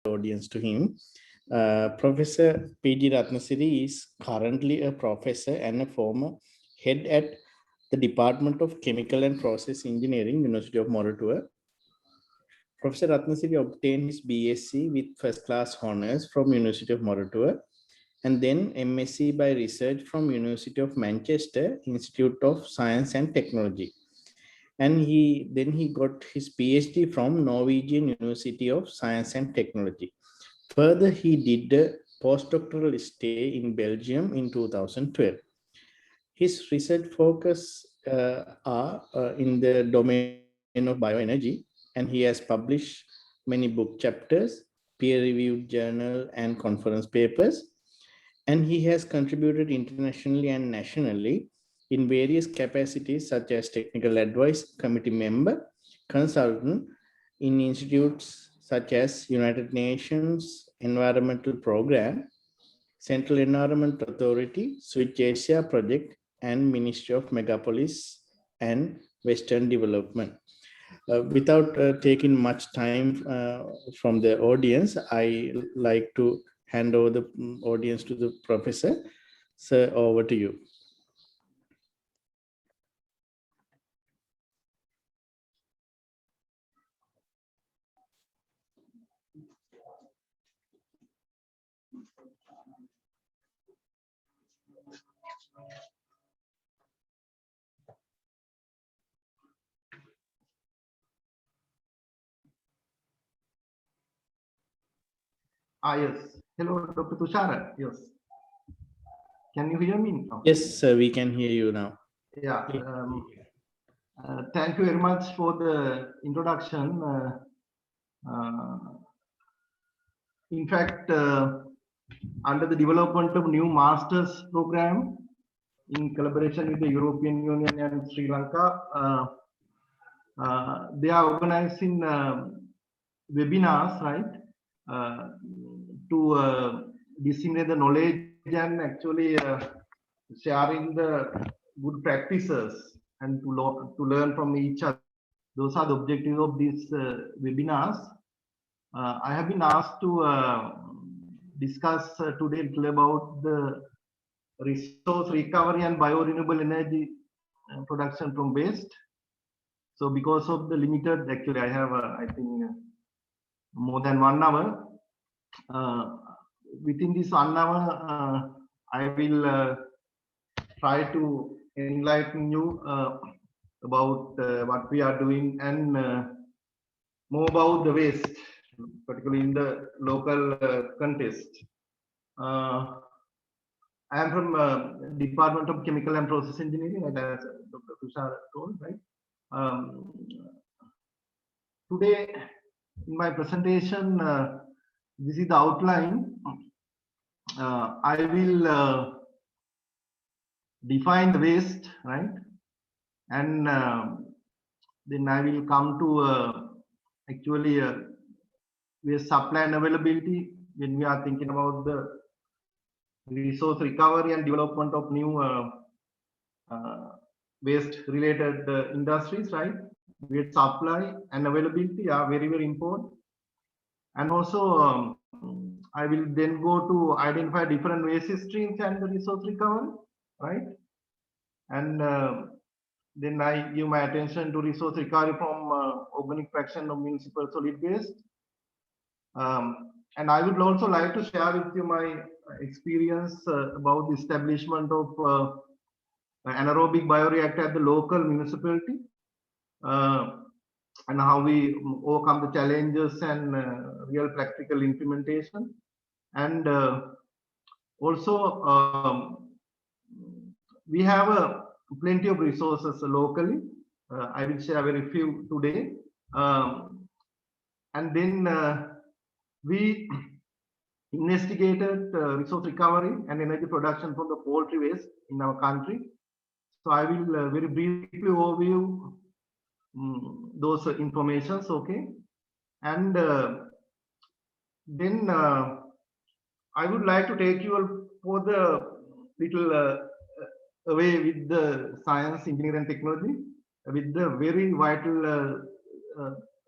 audience to him. Professor P.D. Rathnasiri is currently a professor and a former head at the Department of Chemical and Process Engineering, University of Moratuwa. Professor Rathnasiri obtained his BSc with first-class honors from University of Moratuwa and then MSc by research from University of Manchester Institute of Science and Technology. And then he got his PhD from Norwegian University of Science and Technology. Further, he did a postdoctoral stay in Belgium in 2012. His research focus are in the domain of bioenergy, and he has published many book chapters, peer-reviewed journal and conference papers, and he has contributed internationally and nationally in various capacities such as technical advice committee member, consultant in institutes such as United Nations Environmental Program, Central Environment Authority, Switch Asia Project, and Ministry of Megapolis and Western Development. Without taking much time from the audience, I like to hand over the audience to the professor. Sir, over to you. Yes. Hello, Dr. Tushar. Yes. Can you hear me now? Yes, sir, we can hear you now. Yeah. Thank you very much for the introduction. In fact, under the development of new master's program in collaboration with the European Union and Sri Lanka, they are organizing webinars, right, to disseminate the knowledge and actually sharing the good practices and to learn from each other. Those are the objectives of these webinars. I have been asked to discuss today a little about the resource recovery and bio-renewable energy production from waste. So because of the limited, actually I have I think more than 1 hour. Within this 1 hour, I will try to enlighten you about what we are doing and more about the waste, particularly in the local context. I am from Department of Chemical and Process Engineering, and as Dr. Tushar told, right? Today, in my presentation, this is the outline. I will define the waste, right? And then I will come to actually waste supply and availability when we are thinking about the resource recovery and development of new waste related industries, right? Waste supply and availability are very, very important. And also I will then go to identify different waste streams and the resource recovery, right? And then I give my attention to resource recovery from organic fraction of municipal solid waste. And I would also like to share with you my experience about the establishment of anaerobic bioreactor at the local municipality, and how we overcome the challenges and real practical implementation. And also we have plenty of resources locally. I will share very few today. And then we investigated resource recovery and energy production from the poultry waste in our country. So I will very briefly overview those informations, okay? And then I would like to take you for the little away with the science, engineering, and technology, with the very vital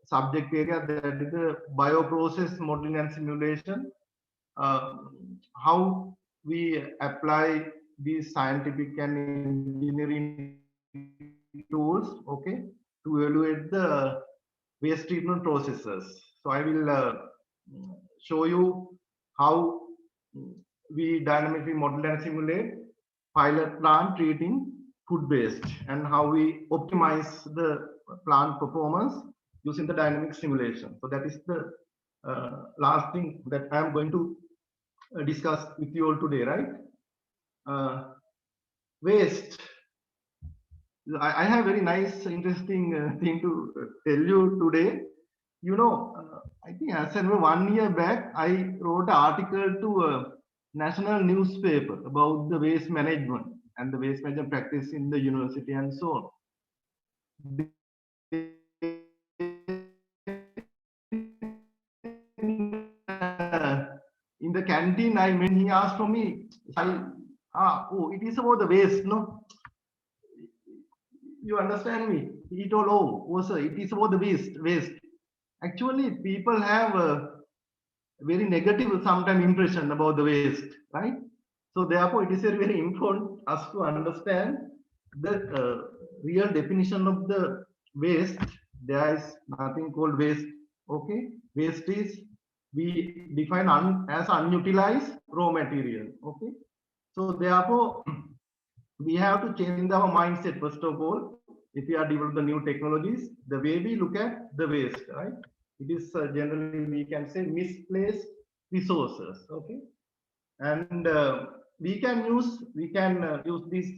subject area, that is the bioprocess modeling and simulation. How we apply these scientific and engineering tools, okay, to evaluate the waste treatment processes. So I will show you how we dynamically model and simulate pilot plant treating food waste, and how we optimize the plant performance using the dynamic simulation. So that is the last thing that I am going to discuss with you all today, right? Waste. I have very nice, interesting thing to tell you today. You know, I think as I 1 year back, I wrote an article to a national newspaper about the waste management and the waste management practice in the university and so on. In the canteen, I mean, he asked from me, oh, it is about the waste, no? You understand me? He told, oh, sir, it is about the waste. Actually, people have a very negative sometimes impression about the waste, right? So therefore, it is very important us to understand the real definition of the waste. There is nothing called waste. Okay, waste is, we define as unutilized raw material. Okay, so therefore we have to change our mindset first of all. If we are developing the new technologies, the way we look at the waste, right? It is generally, we can say, misplaced resources. Okay, and we can use this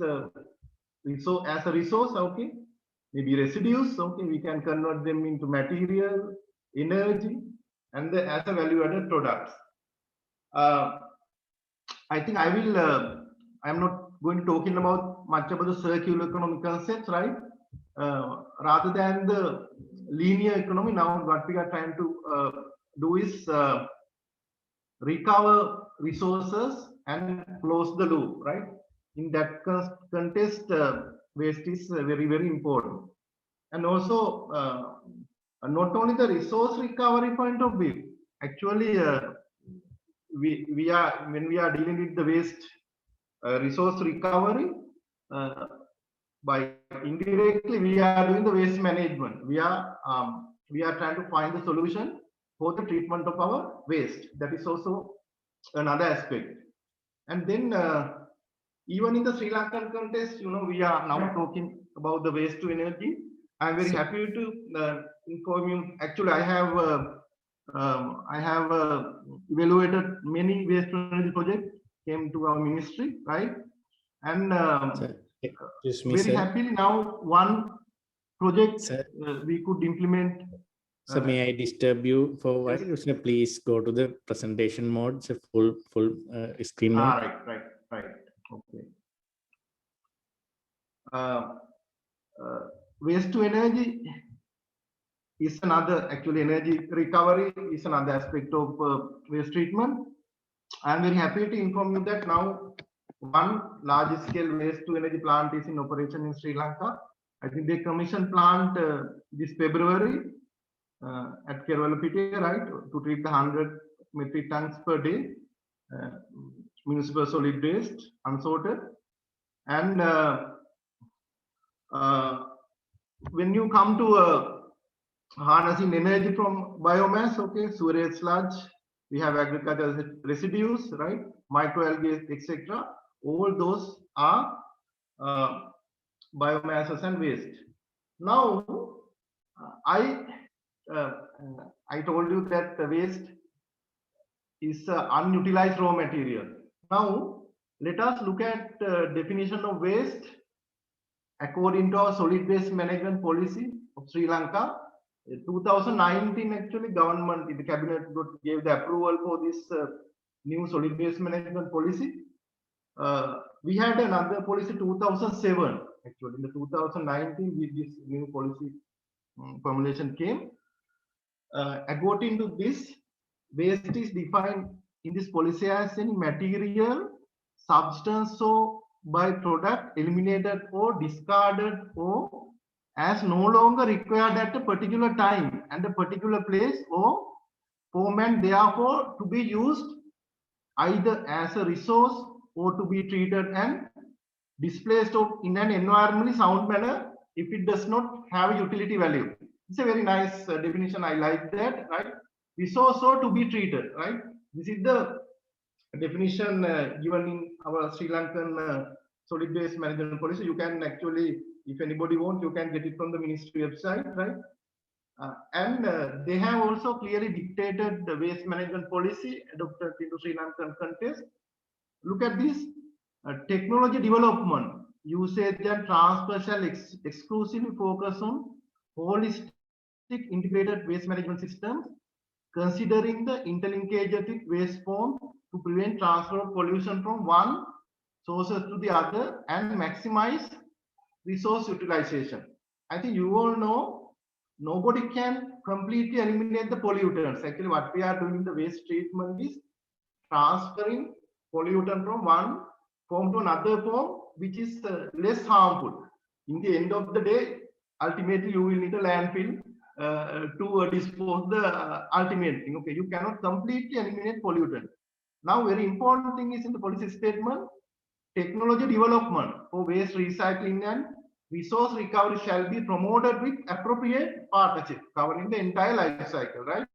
resource as a resource. Okay, maybe residues. Okay, we can convert them into material, energy, and as a value-added products. I think I will. I'm not going to talking about much about the circular economy concepts, right? Rather than the linear economy, now what we are trying to do is recover resources and close the loop, right? In that context, waste is very, very important. And also, not only the resource recovery point of view, actually, we are, when we are dealing with the waste resource recovery, by indirectly we are doing the waste management. We are trying to find the solution for the treatment of our waste. That is also another aspect. And then even in the Sri Lankan context, you know, we are now talking about the waste to energy. I'm very happy to inform you. Actually, I have evaluated many waste to energy projects came to our ministry, right? And very happily now one project we could implement. So may I disturb you for a while? Yes. Please go to the presentation mode. It's a full screen mode. Right. Okay. Waste to energy is another, actually energy recovery is another aspect of waste treatment. I'm very happy to inform you that now one large scale waste to energy plant is in operation in Sri Lanka. I think they commissioned plant this February at Kervalapitiya, right, to treat the 100 metric tons per day municipal solid waste unsorted. And when you come to harnessing energy from biomass, okay, sewage sludge, we have agricultural residues, right, microalgae, etc. All those are biomasses and waste. Now, I told you that the waste is unutilized raw material. Now, let us look at definition of waste according to our solid waste management policy of Sri Lanka. 2019, actually, government, the cabinet gave the approval for this new solid waste management policy. We had another policy 2007. Actually, in the 2019, with this new policy formulation came. According to this, waste is defined in this policy as any material, substance, or byproduct eliminated or discarded or as no longer required at a particular time and a particular place or format, therefore to be used either as a resource or to be treated and displaced in an environmentally sound manner if it does not have a utility value. It's a very nice definition. I like that, right? Resource or to be treated, right? This is the definition given in our Sri Lankan solid waste management policy. You can actually, if anybody wants, you can get it from the ministry website, right? And they have also clearly dictated the waste management policy adopted into Sri Lankan context. Look at this, technology development, usage and transfer shall exclusively focus on holistic integrated waste management systems, considering the interlinkages with waste form to prevent transfer of pollution from one sources to the other and maximize resource utilization. I think you all know nobody can completely eliminate the pollutants. Actually, what we are doing in the waste treatment is transferring pollutant from one form to another form, which is less harmful. In the end of the day, ultimately you will need a landfill to dispose the ultimate thing. Okay, you cannot completely eliminate pollutant. Now, very important thing is in the policy statement, technology development for waste recycling and resource recovery shall be promoted with appropriate partnership covering the entire life cycle, right?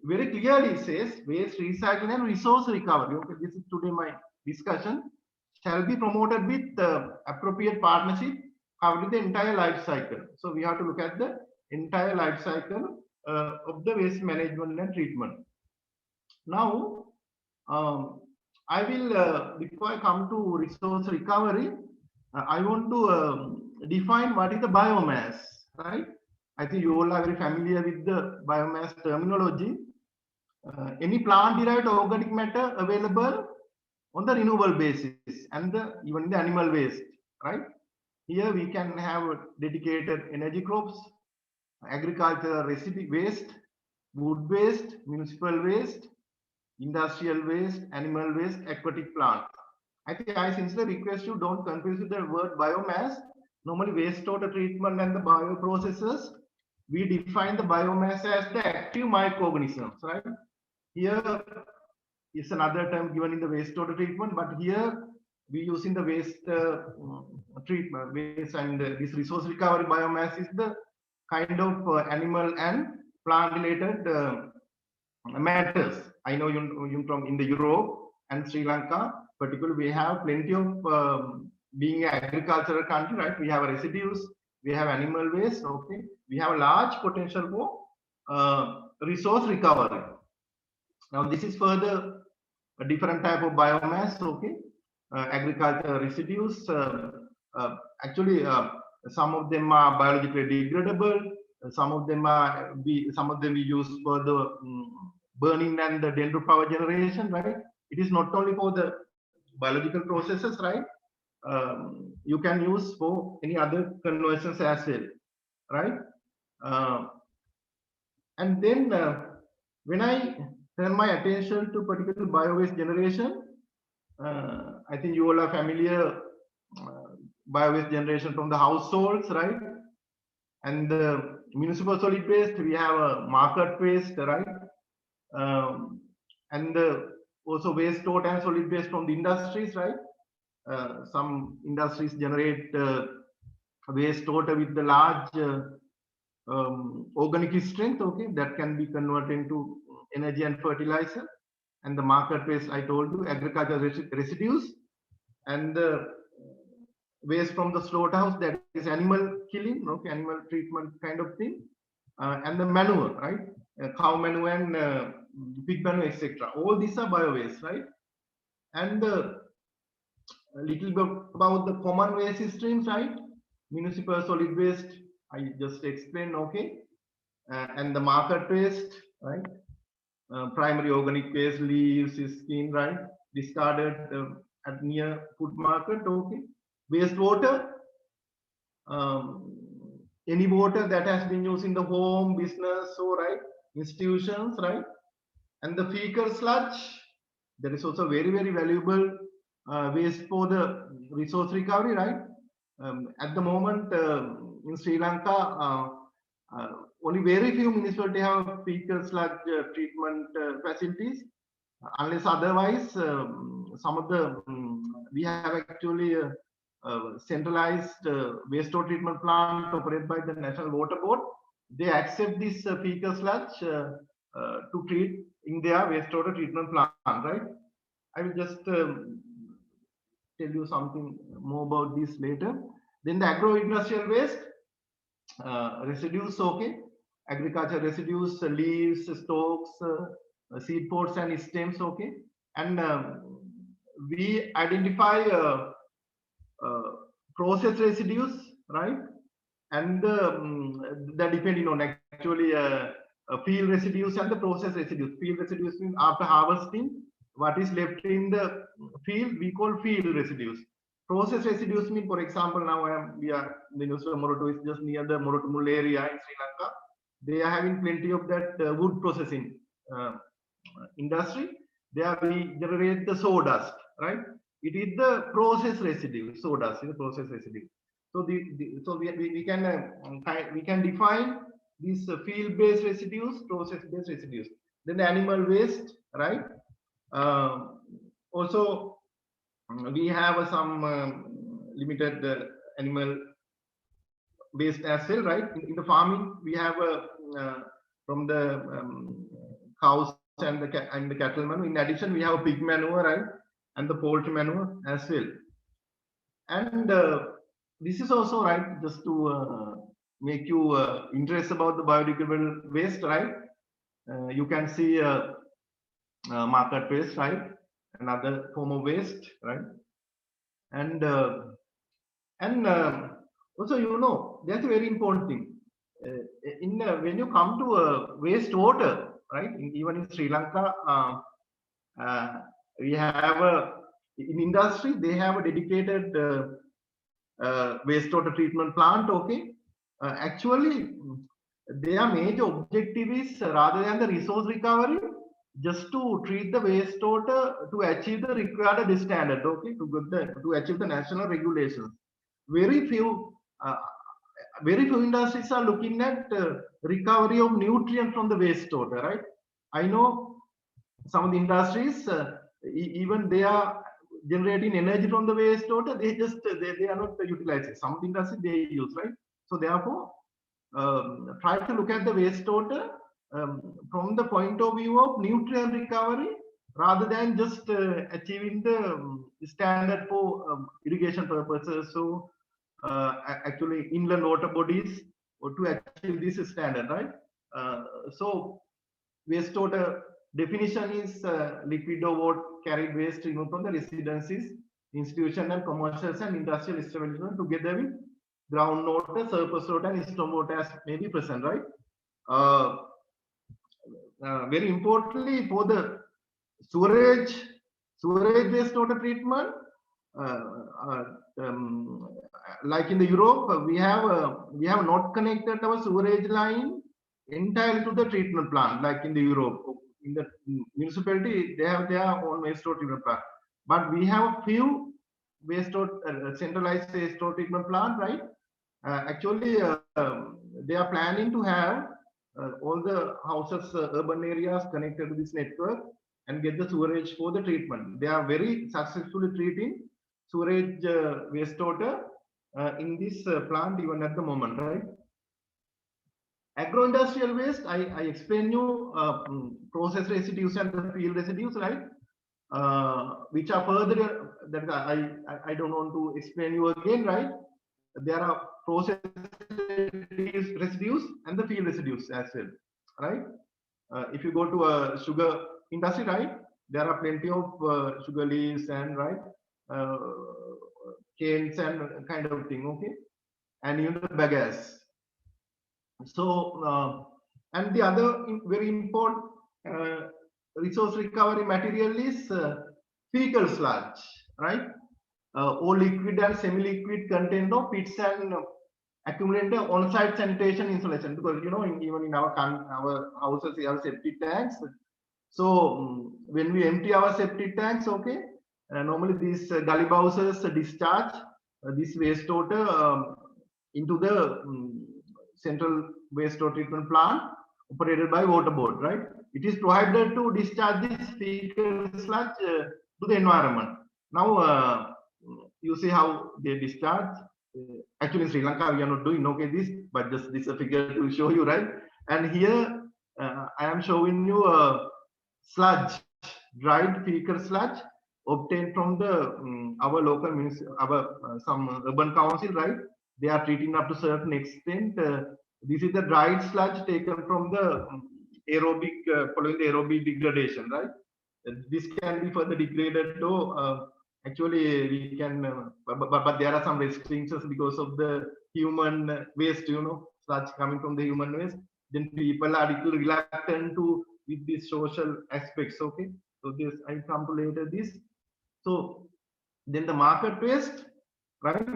Very clearly says waste recycling and resource recovery. Okay, this is today my discussion. Shall be promoted with appropriate partnership covering the entire life cycle. So we have to look at the entire life cycle of the waste management and treatment. Now, I will, before I come to resource recovery, I want to define what is the biomass, right? I think you all are very familiar with the biomass terminology. Any plant-derived organic matter available on the renewable basis and even the animal waste, right? Here we can have dedicated energy crops, agricultural residue waste, wood waste, municipal waste, industrial waste, animal waste, aquatic plants. I think I sincerely request you don't confuse with the word biomass. Normally wastewater treatment and the bioprocesses, we define the biomass as the active microorganisms, right? Here is another term given in the wastewater treatment, but here we using the waste treatment, waste and this resource recovery biomass is the kind of animal and plant related matters. I know you from in the Europe and Sri Lanka, particularly we have plenty of being an agricultural country, right? We have residues, we have animal waste, okay? We have a large potential for resource recovery. Now this is further a different type of biomass, okay? Agricultural residues, actually some of them are biologically degradable, some of them we use for the burning and the dendro power generation, right? It is not only for the biological processes, right? You can use for any other conversions as well, right? And then when I turn my attention to particular bio-waste generation, I think you all are familiar bio-waste generation from the households, right? And the municipal solid waste, we have a market waste, right? And also wastewater and solid waste from the industries, right? Some industries generate wastewater with the large organic strength, okay, that can be converted into energy and fertilizer. And the market waste, I told you, agricultural residues, and the waste from the slaughterhouse, that is animal killing, okay, animal treatment kind of thing, and the manure, right? Cow manure and pig manure, etc. All these are bio waste, right? And a little bit about the common waste streams, right? Municipal solid waste, I just explained, okay, and the market waste, right? Primary organic waste, leaves, skin, right? Discarded at near food market, okay. Wastewater, any water that has been used in the home, business, so right, institutions, right? And the fecal sludge, that is also very, very valuable waste for the resource recovery, right? At the moment, in Sri Lanka, only very few municipalities have fecal sludge treatment facilities. Unless otherwise, some of the we have actually centralized wastewater treatment plant operated by the National Water Board. They accept this fecal sludge to treat in their wastewater treatment plant, right? I will just tell you something more about this later. Then the agro-industrial waste, residues, okay. Agriculture residues, leaves, stalks, seed pods and stems, okay. And we identify process residues, right? And that depending on actually field residues and the process residues. Field residues means after harvesting, what is left in the field, we call field residues. Process residues mean, for example, now we are the University of Moratuwa is just near the Moratuwa area in Sri Lanka. They are having plenty of that wood processing industry. There we generate the sawdust, right? It is the process residue. Sawdust is the process residue. So we can define these field-based residues, process-based residues. Then the animal waste, right? Also, we have some limited animal waste as well, right? In the farming, we have from the cows and the cattle manure. In addition, we have pig manure, right? And the poultry manure as well. And this is also right, just to make you interested about the biodegradable waste, right? You can see market waste, right? Another form of waste, right? And also, you know, that's a very important thing. When you come to wastewater, right? Even in Sri Lanka, we have in industry they have a dedicated wastewater treatment plant. Okay, actually, their major objective is rather than the resource recovery, just to treat the wastewater to achieve the required standard. Okay, to achieve the national regulations. Very few industries are looking at recovery of nutrients from the wastewater, right? I know some of the industries, even they are generating energy from the wastewater, they are not utilizing. Some of the industries they use, right? So therefore, try to look at the wastewater from the point of view of nutrient recovery rather than just achieving the standard for irrigation purposes. So actually inland water bodies or to achieve this standard, right? So wastewater definition is liquid or water carried waste removed from the residences, institution and commercials and industrial establishment together with groundwater, surface water and stormwater as may be present, right? Very importantly, for the sewerage wastewater treatment, like in the Europe, we have not connected our sewerage line entirely to the treatment plant. Like in the Europe, in the municipality, they have their own wastewater treatment plant, but we have a few wastewater centralized wastewater treatment plant, right? Actually, they are planning to have all the houses, urban areas connected to this network and get the sewerage for the treatment. They are very successfully treating sewerage wastewater in this plant even at the moment, right? Agro-industrial waste, I explain you process residues and the field residues, right? Which are further that I don't want to explain you again, right? There are process residues and the field residues as well, right? If you go to a sugar industry, right, there are plenty of sugar leaves and right canes and kind of thing, okay, and even the bagasse. So and the other very important resource recovery material is fecal sludge, right? Or liquid and semi-liquid content of pits and accumulated on-site sanitation installation, because you know even in our houses we have septic tanks. So when we empty our septic tanks, okay, normally these gully bowsers discharge this wastewater into the central wastewater treatment plant operated by water board, right? It is prohibited to discharge this fecal sludge to the environment. Now, you see how they discharge. Actually, in Sri Lanka, we are not doing okay this, but just this is a figure to show you, right? And here, I am showing you a sludge, dried fecal sludge obtained from the our local some urban council, right? They are treating up to certain extent. This is the dried sludge taken from the aerobic following the aerobic degradation, right? This can be further degraded, though. Actually, we can, but there are some restrictions because of the human waste, sludge coming from the human waste. Then people are little reluctant to with these social aspects. Okay, so this I come to later this. So then the market waste, right?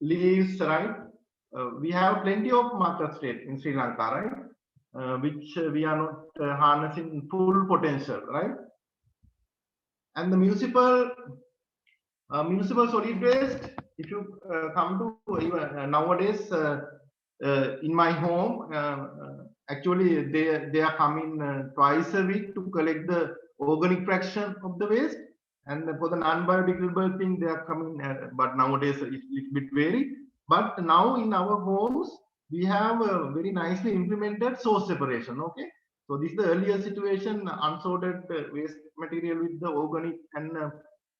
Leaves, right? We have plenty of market state in Sri Lanka, right? Which we are not harnessing full potential, right? And the municipal solid waste, if you come to nowadays in my home, actually they are coming twice a week to collect the organic fraction of the waste, and for the non-biodegradable thing they are coming, but nowadays it's a little bit vary. But now in our homes we have very nicely implemented source separation. Okay, so this is the earlier situation, unsorted waste material with the organic and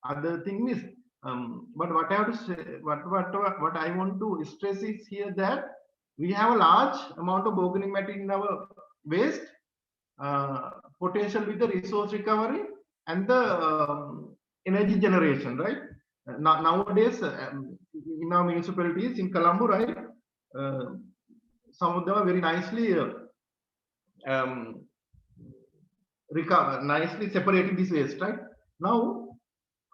other thing is. But what I have to say, what I want to stress is here that we have a large amount of organic matter in our waste, potential with the resource recovery and the energy generation, right? Nowadays, in our municipalities in Colombo, right, some of them are very nicely nicely separating this waste, right? Now,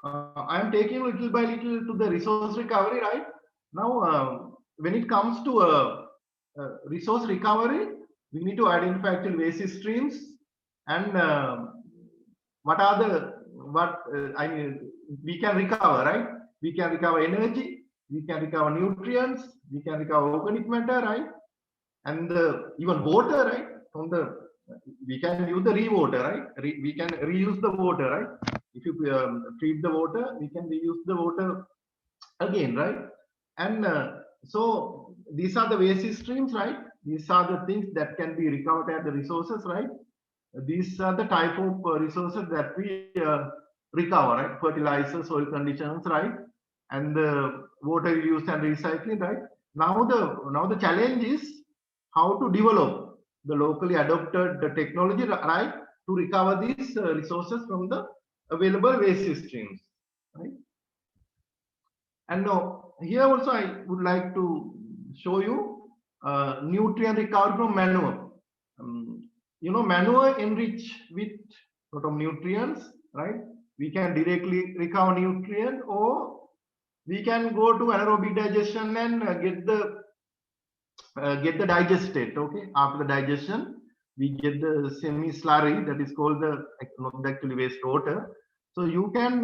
I am taking little by little to the resource recovery, right? Now, when it comes to resource recovery, we need to identify actual waste streams and what are the I mean we can recover, right? We can recover energy, we can recover nutrients, we can recover organic matter, right? And even water, right? From the we can use the re-water, right? We can reuse the water, right? If you treat the water, we can reuse the water again, right? And so these are the waste streams, right? These are the things that can be recovered as the resources, right? These are the type of resources that we recover, right? Fertilizer, soil conditions, right? And the water use and recycling, right? Now the challenge is how to develop the locally adopted technology, right, to recover these resources from the available waste streams, right? And now here also I would like to show you nutrient recovery from manure. Manure enriched with lot of nutrients, right? We can directly recover nutrient, or we can go to anaerobic digestion and get the digestate. Okay, after the digestion we get the semi slurry that is called the not actually waste water. So you can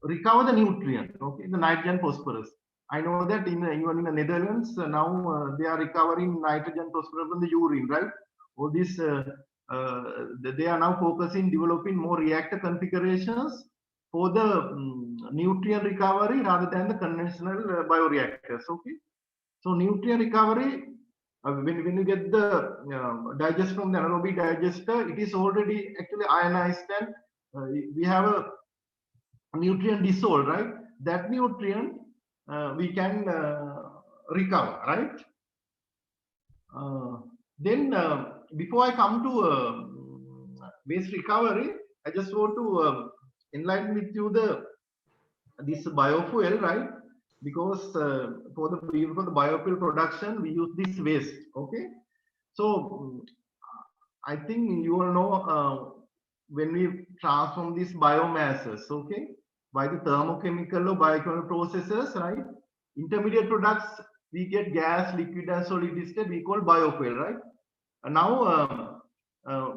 recover the nutrient, okay, the nitrogen, phosphorus. I know that even in the Netherlands now they are recovering nitrogen, phosphorus from the urine, right? All this they are now focusing developing more reactor configurations for the nutrient recovery rather than the conventional bioreactors. Okay, so nutrient recovery, when you get the digest from the anaerobic digester, it is already actually ionized, and we have a nutrient dissolved, right? That nutrient we can recover, right? Then before I come to waste recovery, I just want to enlighten with you this biofuel, right? Because for the biofuel production we use this waste. Okay, so I think you all know when we transform these biomasses, okay, by the thermochemical or biochemical processes, right? Intermediate products we get gas, liquid, and solid state. We call biofuel, right? And now,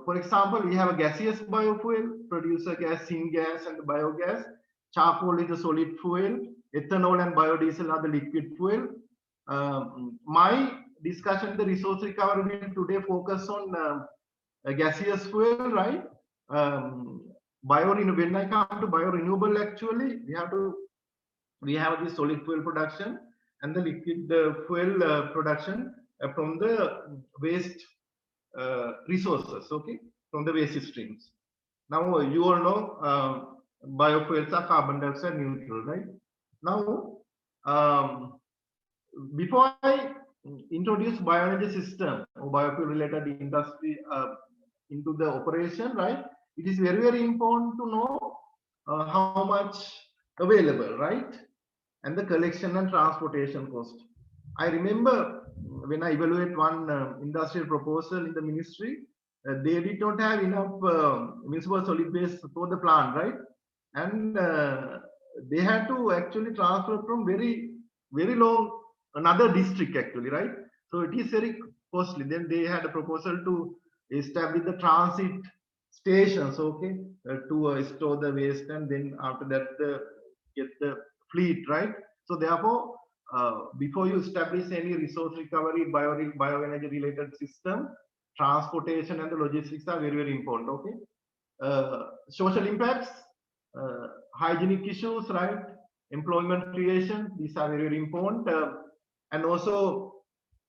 for example, we have a gaseous biofuel, produce a gas, syngas, and the biogas. Charcoal is a solid fuel. ethanol and biodiesel are the liquid fuel. My discussion, the resource recovery will today focus on gaseous fuel, right? When I come to bio-renewable, actually, we have the solid fuel production and the liquid fuel production from the waste resources, okay, from the waste streams. Now, you all know biofuels are carbon dioxide neutral, right? Now, before I introduce bioenergy system or biofuel related industry into the operation, right? It is very, very important to know how much available, right? And the collection and transportation cost. I remember when I evaluate one industrial proposal in the ministry, they did not have enough municipal solid waste for the plant, right? And they had to actually transfer from very, very long another district actually, right? So it is very costly. Then they had a proposal to establish the transit stations, okay, to store the waste, and then after that get the fleet, right? So therefore, before you establish any resource recovery, bioenergy related system, transportation and the logistics are very, very important, okay? Social impacts, hygienic issues, right? Employment creation, these are very, very important. And also,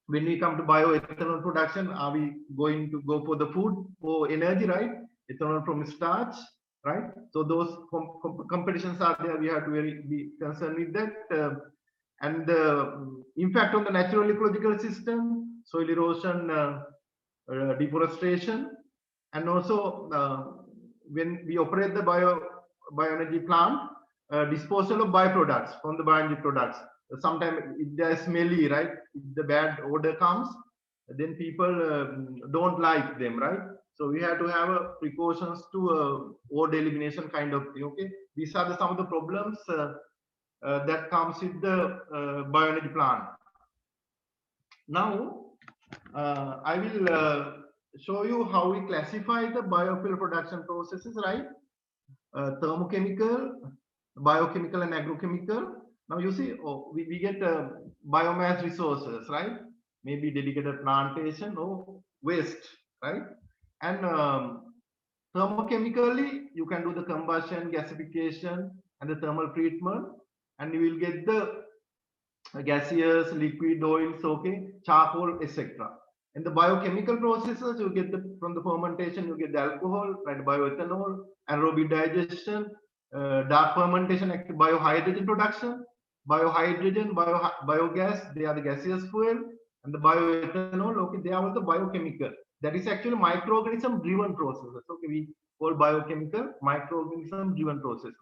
when we come to bioethanol production, are we going to go for the food or energy, right? Ethanol from starch, right? So those competitions are there. We have to be concerned with that. And the impact on the natural ecological system, soil erosion, deforestation, and also when we operate the bioenergy plant, disposal of byproducts from the bioenergy products. Sometimes if they're smelly, right? If the bad odor comes, then people don't like them, right? So we have to have precautions to odor elimination kind of thing. Okay, these are some of the problems that comes with the bioenergy plant. Now, I will show you how we classify the biofuel production processes, right? Thermochemical, biochemical, and agrochemical. Now you see, we get biomass resources, right? Maybe dedicated plantation or waste, right? And thermochemically, you can do the combustion, gasification, and the thermal treatment, and you will get the gaseous, liquid, oils, okay, charcoal, etc. In the biochemical processes, you get from the fermentation, you get the alcohol, right? Bioethanol, anaerobic digestion, dark fermentation, biohydrogen production, biohydrogen, biogas, they are the gaseous fuel, and the bioethanol, okay, they are also biochemical. That is actually microorganism driven processes. Okay, we call biochemical microorganism driven processes.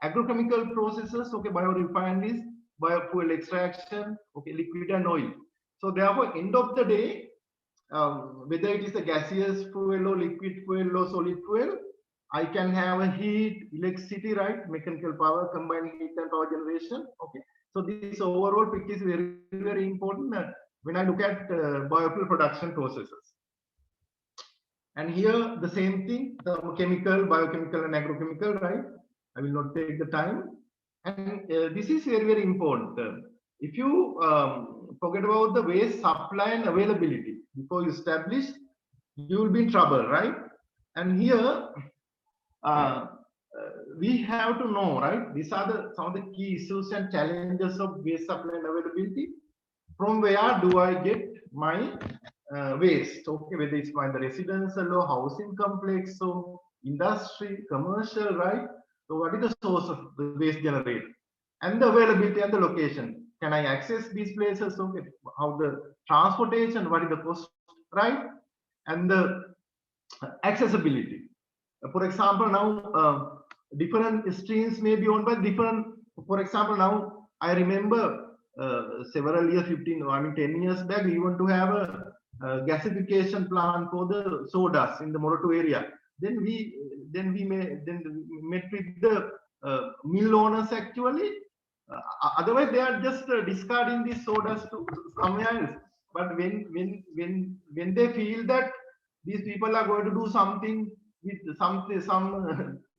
Agrochemical processes, okay, biorefineries, biofuel extraction, okay, liquid and oil. So therefore, end of the day, whether it is a gaseous fuel or liquid fuel or solid fuel, I can have a heat, electricity, right? Mechanical power, combined heat and power generation. Okay. So this overall picture is very, very important when I look at biofuel production processes. And here the same thing, the chemical, biochemical, and agrochemical, right? I will not take the time. And this is very, very important. If you forget about the waste supply and availability before you establish, you will be in trouble, right? And here we have to know, right? These are some of the key issues and challenges of waste supply and availability. From where do I get my waste? Okay, whether it's by the residential or housing complex or industry, commercial, right? So what is the source of the waste generated? And the availability and the location. Can I access these places? Okay, how the transportation, what is the cost, right? And the accessibility. For example, now different streams may be owned by different, for example, now I remember several years, 10 years back, we want to have a gasification plant for the sodas in the Moratuwa area. Then we met with the mill owners actually. Otherwise, they are just discarding these sodas to somewhere else. But when they feel that these people are going to do something with some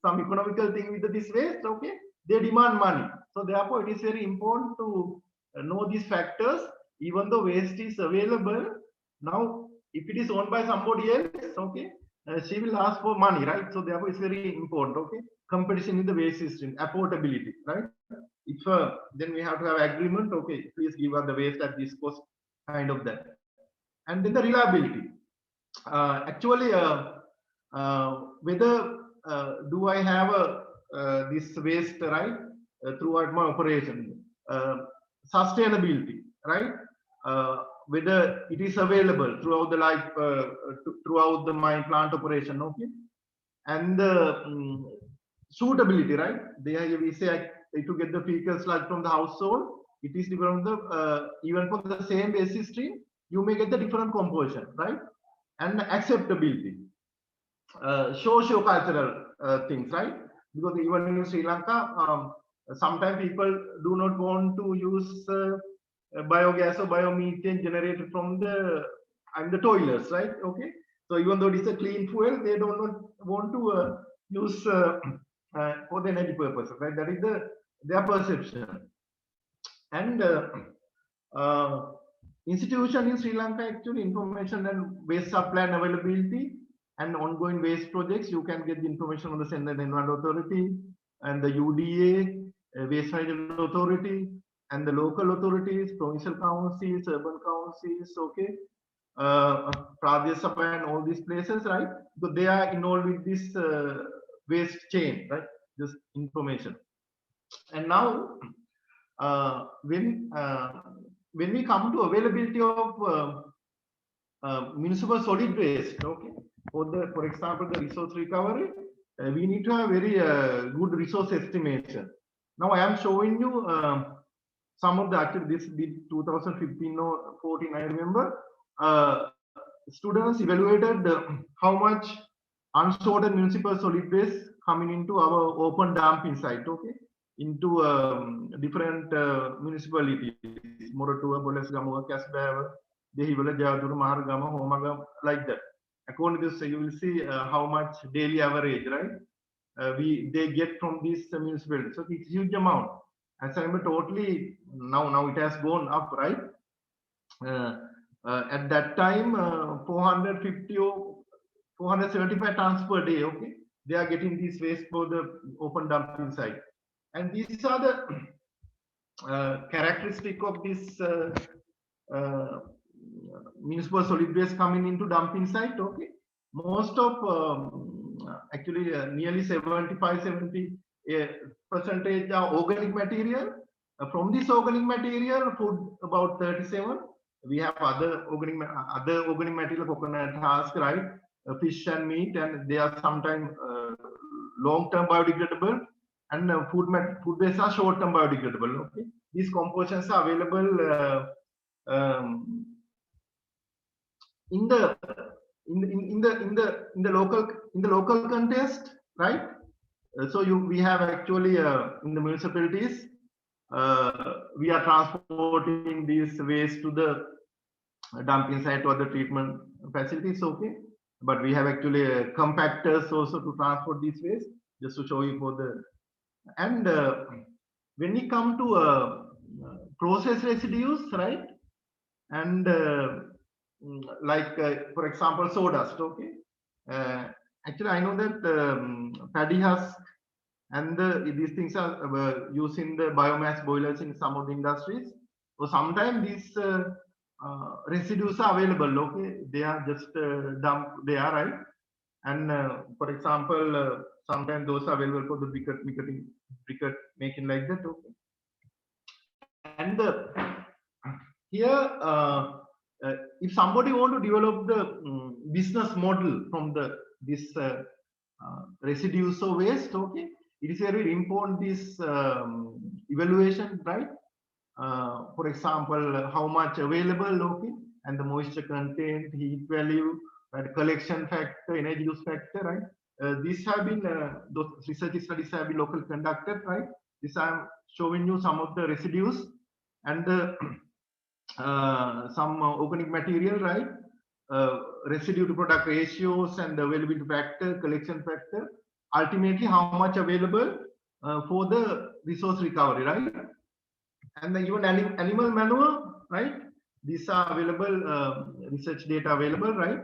economical thing with this waste, okay, they demand money. So therefore, it is very important to know these factors. Even though waste is available, now if it is owned by somebody else, okay, she will ask for money, right? So therefore, it's very important, okay. Competition in the waste system, affordability, right? If then we have to have agreement, okay, please give us the waste at this cost, kind of that. And then the reliability. Actually, whether do I have this waste, right, throughout my operation, sustainability, right, whether it is available throughout the life, throughout the my plant operation, okay, and the suitability, right? There we say to get the fecal sludge from the household, it is different. The even for the same waste stream, you may get the different composition, right? And acceptability, socio-cultural things, right? Because even in Sri Lanka, sometimes people do not want to use biogas or biomethane generated from the toilets, right? Okay, so even though it is a clean fuel, they do not want to use for the energy purposes, right? That is their perception. And institution in Sri Lanka, actually, information and waste supply and availability and ongoing waste projects, you can get the information on the Central Environment Authority and the UDA, Waste Management Authority, and the local authorities, provincial councils, urban councils, okay, Pradesh Sabha and all these places, right? So they are involved with this waste chain, right? This information. And now, when we come to availability of municipal solid waste, okay, for example, the resource recovery, we need to have very good resource estimation. Now I am showing you some of the, actually this did 2015 or 14, I remember. Students evaluated how much unsorted municipal solid waste coming into our open dumping site, okay, into different municipalities, Moratuwa, Bolesgamuwa, Kasbah, Dehiwala, Jayadura, Maharagama, Homagam, like that. According to this, you will see how much daily average, right? They get from these municipalities. So it's a huge amount. As I remember, totally now it has gone up, right? At that time, 450 or 475 tons per day. Okay, they are getting this waste for the open dumping site, and these are the characteristic of this municipal solid waste coming into dumping site. Okay, most of actually nearly 75-70% are organic material. From this organic material, food about 37. We have other organic material, coconut husk, right? Fish and meat, and they are sometimes long-term biodegradable, and food waste are short-term biodegradable. Okay, these compositions are available in the local context, right? So we have actually in the municipalities, we are transporting this waste to the dumping site or the treatment facilities, okay, but we have actually compactors also to transport this waste, just to show you for the. And when we come to process residues, right, and like for example sawdust, okay, actually I know that paddy husk and these things are used in the biomass boilers in some of the industries. So sometimes these residues are available, okay, they are just dumped, they are, right? And for example, sometimes those are available for the briquette making, like that, okay. And here if somebody want to develop the business model from this residues of waste, okay, it is very important, this evaluation, right? For example, how much available, okay, and the moisture content, heat value, right, collection factor, energy use factor, right? These have been those research studies have been locally conducted, right? This I am showing you some of the residues and the some organic material, right? Residue to product ratios and the availability factor, collection factor. Ultimately, how much available, for the resource recovery, right? And the even animal manure, right? These are available, research data available, right?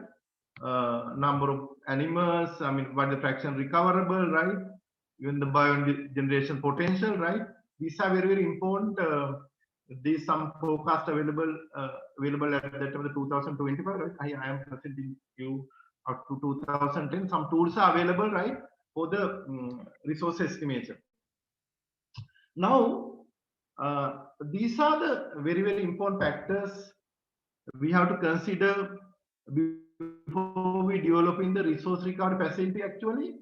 Number of animals, I mean, what the fraction recoverable, right? Even the biogeneration potential, right? These are very, very important. These some forecast available available at that time of the 2025, right? I am presenting you up to 2010. Some tools are available, right, for the resource estimation. Now, these are the very, very important factors we have to consider before we developing the resource recovery facility. Actually,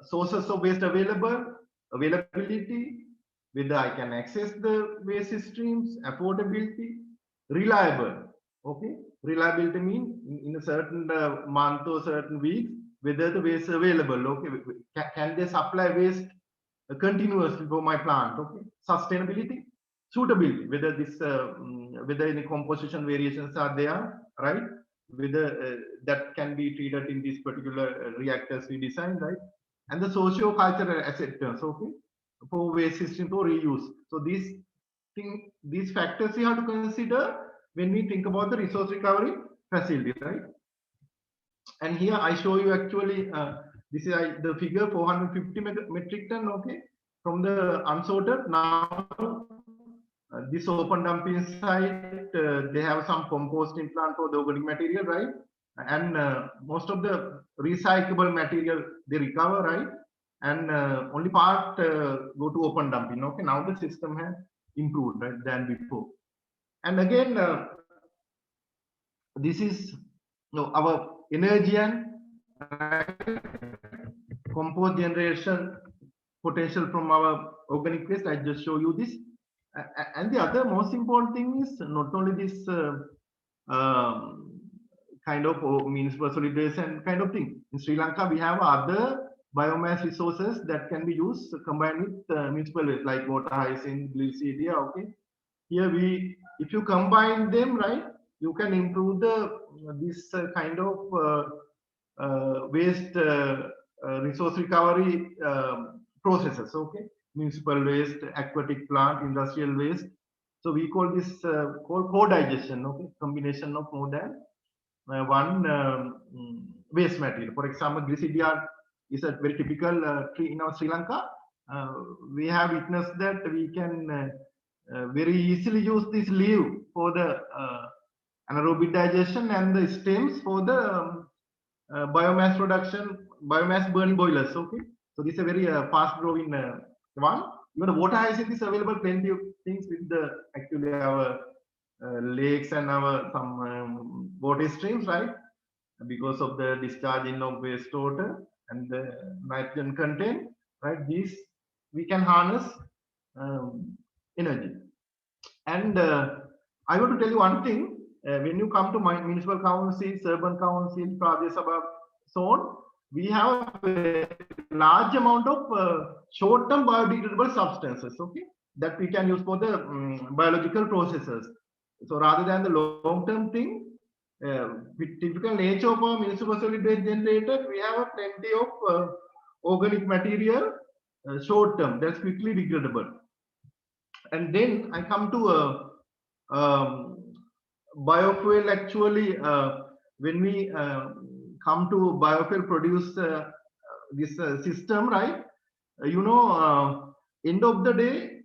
sources of waste availability, whether I can access the waste streams, affordability, reliable. Okay, reliability means in a certain month or certain weeks whether the waste is available. Okay, can they supply waste continuously for my plant? Okay, sustainability, suitability, whether this whether any composition variations are there, right? Whether that can be treated in these particular reactors we designed, right? And the socio-cultural acceptance, okay, for waste system for reuse. So these factors we have to consider when we think about the resource recovery facility, right? And here I show you actually this is the figure 450 metric ton, okay, from the unsorted. Now this open dumping site, they have some composting plant for the organic material, right? And most of the recyclable material they recover, right? And only part go to open dumping. Okay, now the system has improved, right, than before. And again, this is our energy and compost generation potential from our organic waste. I just show you this. And the other most important thing is not only this kind of municipal solidation kind of thing. In Sri Lanka, we have other biomass resources that can be used combined with municipal waste like water hyacinth, glycidia. Okay, here if you combine them, right, you can improve the this kind of waste resource recovery processes. Okay, municipal waste, aquatic plant, industrial waste. So we call this called co-digestion. Okay, combination of more than one waste material. For example, glycidia is a very typical tree in our Sri Lanka. We have witnessed that we can very easily use this leaf for the anaerobic digestion and the stems for the biomass production, biomass burning boilers. Okay, so this is a very fast growing one. Even the water hyacinth is available plenty of things with the actually our lakes and our some water streams, right? Because of the discharging of wastewater and the nitrogen content, right? These we can harness energy. And I want to tell you one thing. When you come to municipal councils, urban councils, Pradesh Sabha, so on, we have a large amount of short-term biodegradable substances, okay, that we can use for the biological processes. So rather than the long-term thing, with typical nature of a municipal solid waste generator, we have a plenty of organic material short-term that's quickly degradable. And then I come to biofuel. Actually, when we come to biofuel produce this system, right? End of the day,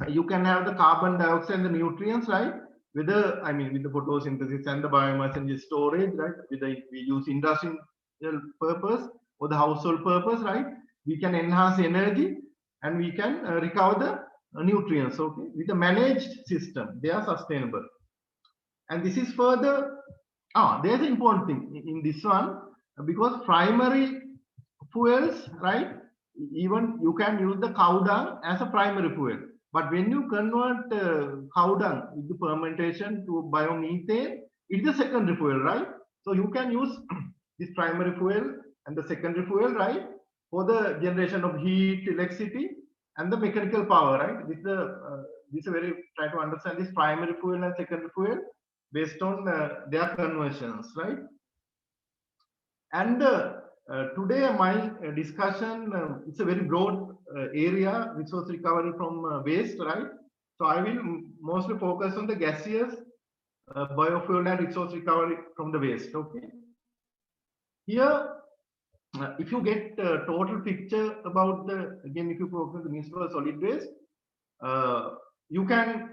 you can have the carbon dioxide and the nutrients, right? With the, I mean, with the photosynthesis and the biomass energy storage, right? With the, we use industrial purpose or the household purpose, right? We can enhance energy and we can recover the nutrients. Okay, with a managed system, they are sustainable. And this is further. There's an important thing in this one, because primary fuels, right? Even you can use the cow dung as a primary fuel. But when you convert cow dung with the fermentation to biomethane, it's a secondary fuel, right? So you can use this primary fuel and the secondary fuel, right, for the generation of heat, electricity, and the mechanical power, right? This is very try to understand this primary fuel and secondary fuel based on their conversions, right? And Today, my discussion, it's a very broad area, resource recovery from waste, right? So I will mostly focus on the gaseous, biofuel and resource recovery from the waste, okay? Here, if you get a total picture about the, again, if you focus on the municipal solid waste, you can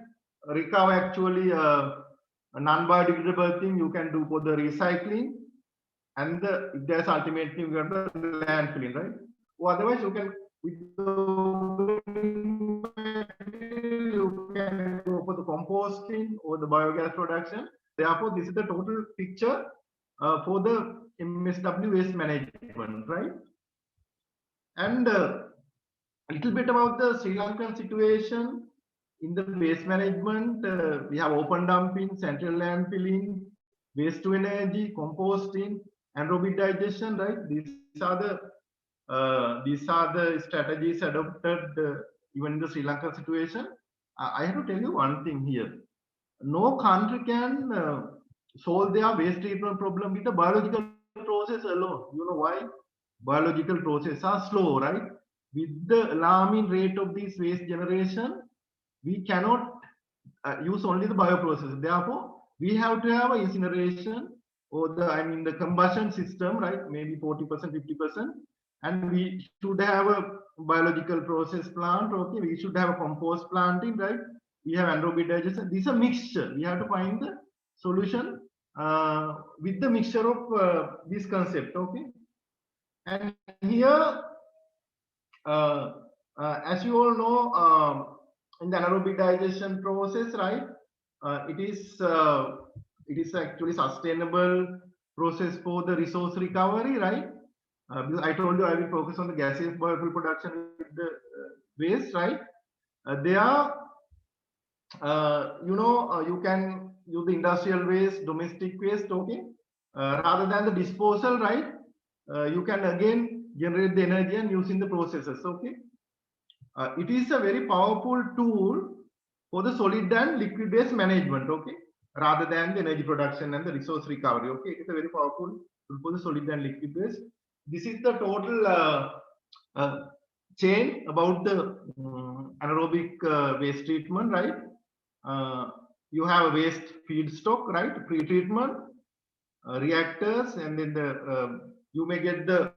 recover actually a non-biodegradable thing you can do for the recycling, and if there's ultimately you got the landfilling, right? Or otherwise you can with you can go for the composting or the biogas production. Therefore, this is the total picture for the MSW waste management, right? And a little bit about the Sri Lankan situation in the waste management. We have open dumping, central landfilling, waste to energy, composting, anaerobic digestion, right? These are the strategies adopted even in the Sri Lankan situation. I have to tell you one thing here. No country can solve their waste treatment problem with the biological process alone. You know why? Biological processes are slow, right? With the alarming rate of this waste generation, we cannot use only the bioprocess. Therefore, we have to have a incineration or the combustion system, right? Maybe 40%, 50%, and we should have a biological process plant. Okay, we should have a compost planting, right? We have anaerobic digestion. This is a mixture. We have to find the solution with the mixture of this concept. Okay, and here, as you all know, in the anaerobic digestion process, right? It is actually sustainable process for the resource recovery, right? Because I told you I will focus on the gaseous biofuel production with the waste, right? They are, you can use the industrial waste, domestic waste, okay? Rather than the disposal, right? You can again generate the energy and use in the processes, okay? It is a very powerful tool for the solid and liquid waste management, okay? Rather than the energy production and the resource recovery, okay? It is a very powerful tool for the solid and liquid waste. This is the total chain about the anaerobic waste treatment, right? You have a waste feedstock, right? Pre-treatment, reactors, and then you may get the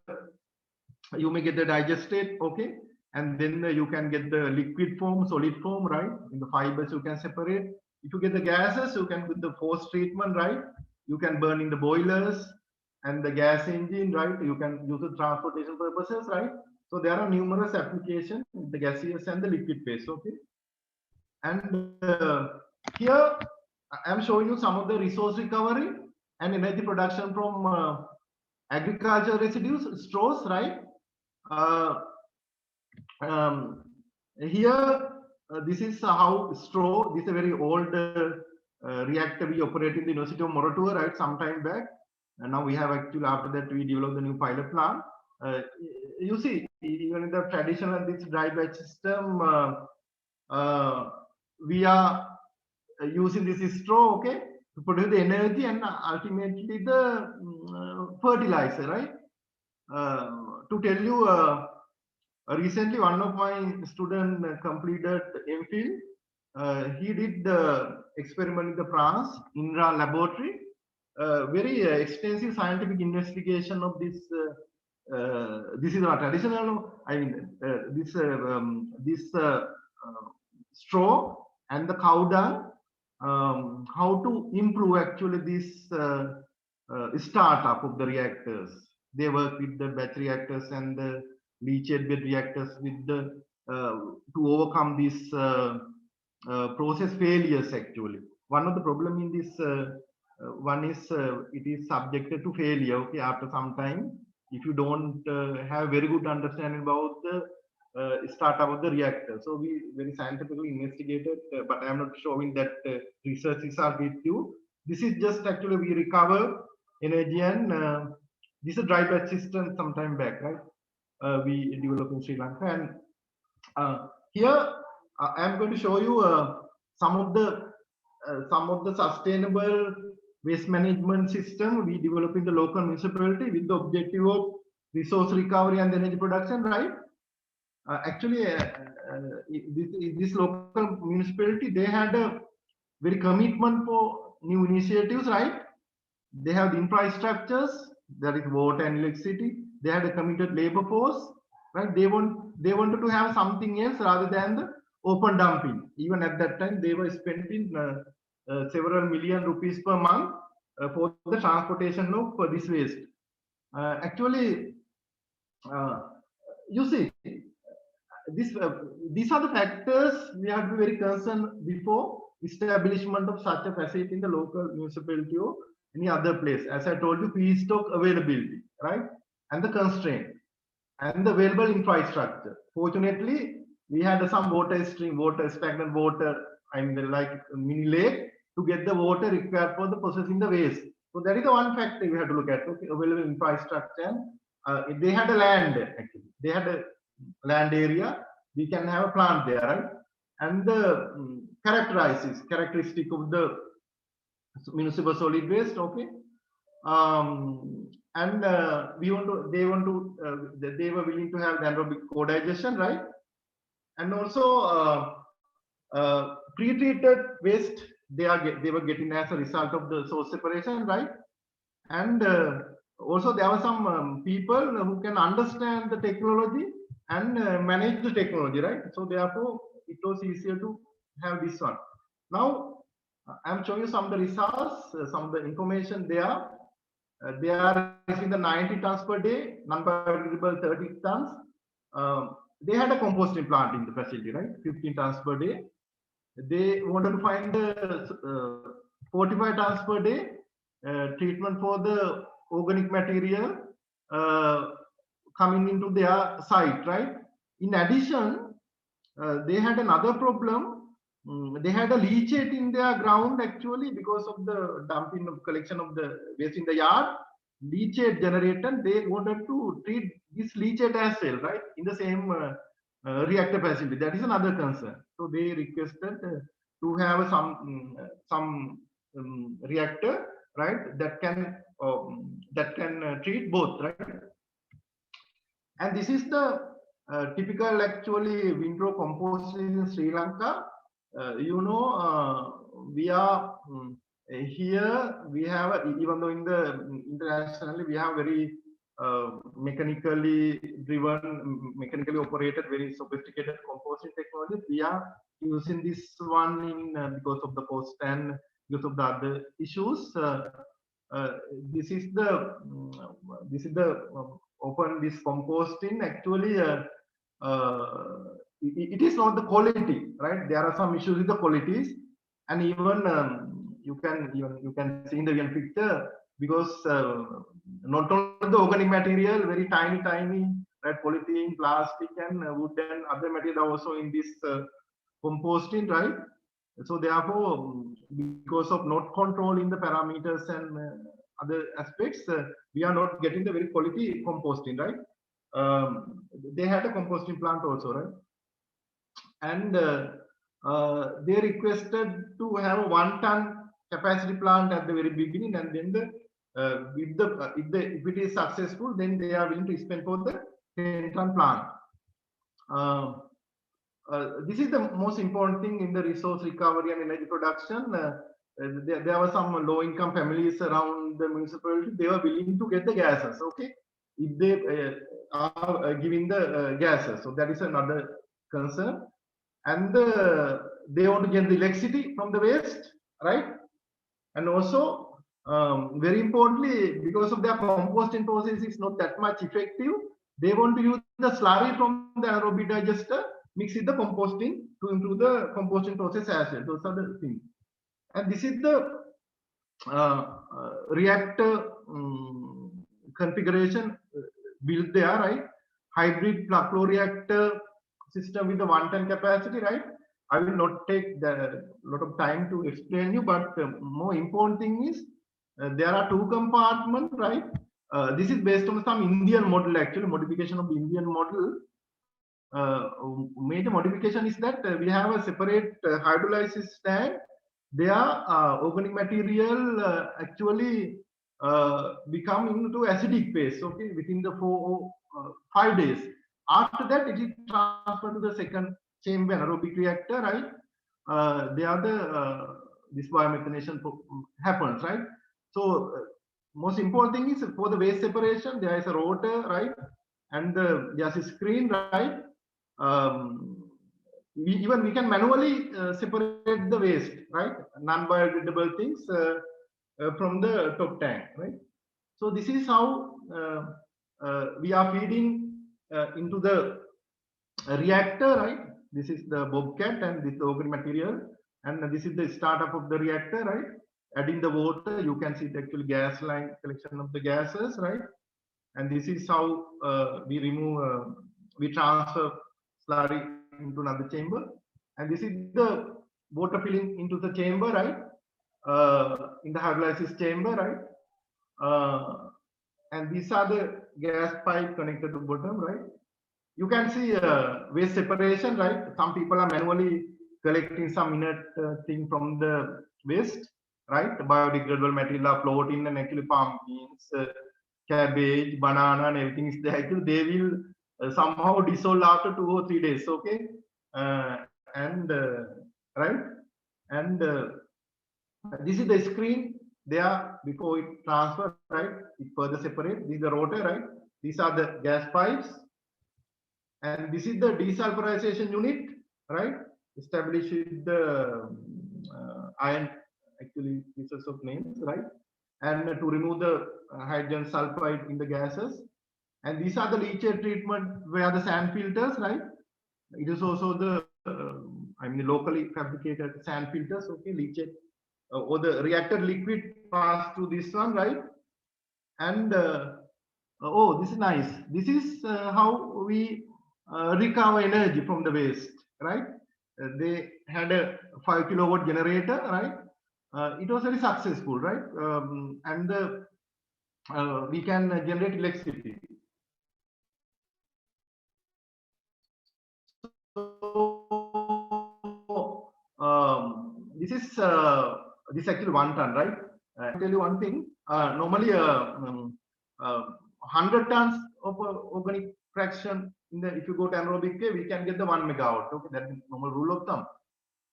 digestate, okay? And then you can get the liquid form, solid form, right? In the fibers you can separate. If you get the gases, you can with the force treatment, right? You can burn in the boilers and the gas engine, right? You can use the transportation purposes, right? So there are numerous applications, the gaseous and the liquid phase, okay? And here I am showing you some of the resource recovery and energy production from agriculture residues, straws, right? Here, this is how straw, this is a very old reactor we operate in the University of Moratuwa, right, some time back. And now we have actually, after that, we developed the new pilot plant. You see, even in the traditional, this dry batch system, we are using this straw, okay, to produce the energy and ultimately the fertilizer, right? To tell you, recently, one of my students completed MPhil. He did the experiment in the France, INRA laboratory. Very extensive scientific investigation of this. This is not traditional. I mean, this straw and the cow dung. How to improve actually this startup of the reactors. They work with the batch reactors and the leachate bed reactors with the to overcome these process failures. Actually, one of the problem in this one is it is subjected to failure, okay, after some time if you don't have very good understanding about the startup of the reactor. So we very scientifically investigated, but I am not showing that researches are with you. This is just actually we recover energy and this is a dry batch system some time back, right? We developed in Sri Lanka, and here I am going to show you some of the sustainable waste management system we develop in the local municipality with the objective of resource recovery and energy production, right? Actually, this local municipality, they had a very commitment for new initiatives, right? They have the infrastructures, that is water and electricity. They had a committed labor force, right? They wanted to have something else rather than the open dumping. Even at that time, they were spending several million rupees per month for the transportation of this waste. Actually, you see, these are the factors we have to be very concerned before establishment of such a facility in the local municipality or any other place. As I told you, feedstock availability, right? And the constraint and the available infrastructure. Fortunately, we had some water stream, stagnant water, I mean, like mini lake to get the water required for the processing the waste. So that is the one factor we have to look at. Okay, available infrastructure. And they had a land actually. They had a land area. We can have a plant there, right? And the characteristic of the municipal solid waste. Okay, and they were willing to have anaerobic co-digestion, right? And also pre-treated waste they were getting as a result of the source separation, right? And also there were some people who can understand the technology and manage the technology, right? So therefore it was easier to have this one. Now I'm showing you some of the results, some of the information there. They are receiving the 90 tons per day, non-biodegradable 30 tons. They had a composting plant in the facility, right? 15 tons per day. They wanted to find 45 tons per day treatment for the organic material coming into their site, right? In addition, they had another problem. They had a leachate in their ground actually because of the dumping of collection of the waste in the yard. Leachate generated. They wanted to treat this leachate as well, right? In the same reactor facility. That is another concern. So they requested to have some reactor, right? That can treat both, right? And this is the typical actually windrow composting in Sri Lanka. We are here. We have, even though in the internationally we have very mechanically driven, mechanically operated, very sophisticated composting technology. We are using this one in because of the cost and because of the other issues. This is the open this composting actually. It is not the quality, right? There are some issues with the qualities, and even you can see in the real picture because not only the organic material, very tiny, right? Polythene, plastic, and wood and other material also in this composting, right? So therefore, because of not controlling the parameters and other aspects, we are not getting the very quality composting, right? They had a composting plant also, right? And they requested to have a 1 ton capacity plant at the very beginning, and then if it is successful, then they are willing to spend for the 10 ton plant. This is the most important thing in the resource recovery and energy production. There were some low-income families around the municipality. They were willing to get the gases, okay, if they are giving the gases. So that is another concern. And they want to get the electricity from the waste, right? And also, very importantly, because of their composting process is not that much effective, they want to use the slurry from the anaerobic digester, mix with the composting to improve the composting process as well. Those are the things. And this is the reactor configuration built there, right? Hybrid flow reactor system with the 1 ton capacity, right? I will not take the lot of time to explain you, but more important thing is there are 2 compartments, right? This is based on some Indian model, actually modification of the Indian model. Major modification is that we have a separate hydrolysis tank. There organic material actually become into acidic phase, okay, within the 5 days. After that, it is transferred to the second chamber anaerobic reactor, right? There the this biomethanation happens, right? So most important thing is for the waste separation, there is a rotor, right? And there's a screen, right? We can manually separate the waste, right? Non-biodegradable things from the top tank, right? So this is how we are feeding into the reactor, right? This is the bobcat and this is the organic material, and this is the startup of the reactor, right? Adding the water, you can see the actual gas line collection of the gases, right? And this is how we transfer slurry into another chamber, and this is the water filling into the chamber, right? In the hydrolysis chamber, right? And these are the gas pipe connected to bottom, right? You can see waste separation, right? Some people are manually collecting some inert thing from the waste, right? The biodegradable material are floating, and actually pumpkins, cabbage, banana, and everything is there. Actually, they will somehow dissolve after 2 or 3 days, okay? Right? And this is the screen there before it transfer, right? It further separate. This is the rotor, right? These are the gas pipes. And this is the desulfurization unit, right? Established with the iron, actually, pieces of names, right? And to remove the hydrogen sulfide in the gases. And these are the leachate treatment where the sand filters, right? It is also the, locally fabricated sand filters, okay, leachate, or the reactor liquid pass through this one, right? And oh, this is nice. This is how we recover energy from the waste, right? They had a 5 kilowatt generator, right? It was very successful, right? And we can generate electricity. So this is actually 1 ton, right? I'll tell you one thing. Normally, 100 tons of organic fraction in the, if you go to anaerobic way, we can get the 1 megawatt. Okay, that's the normal rule of thumb.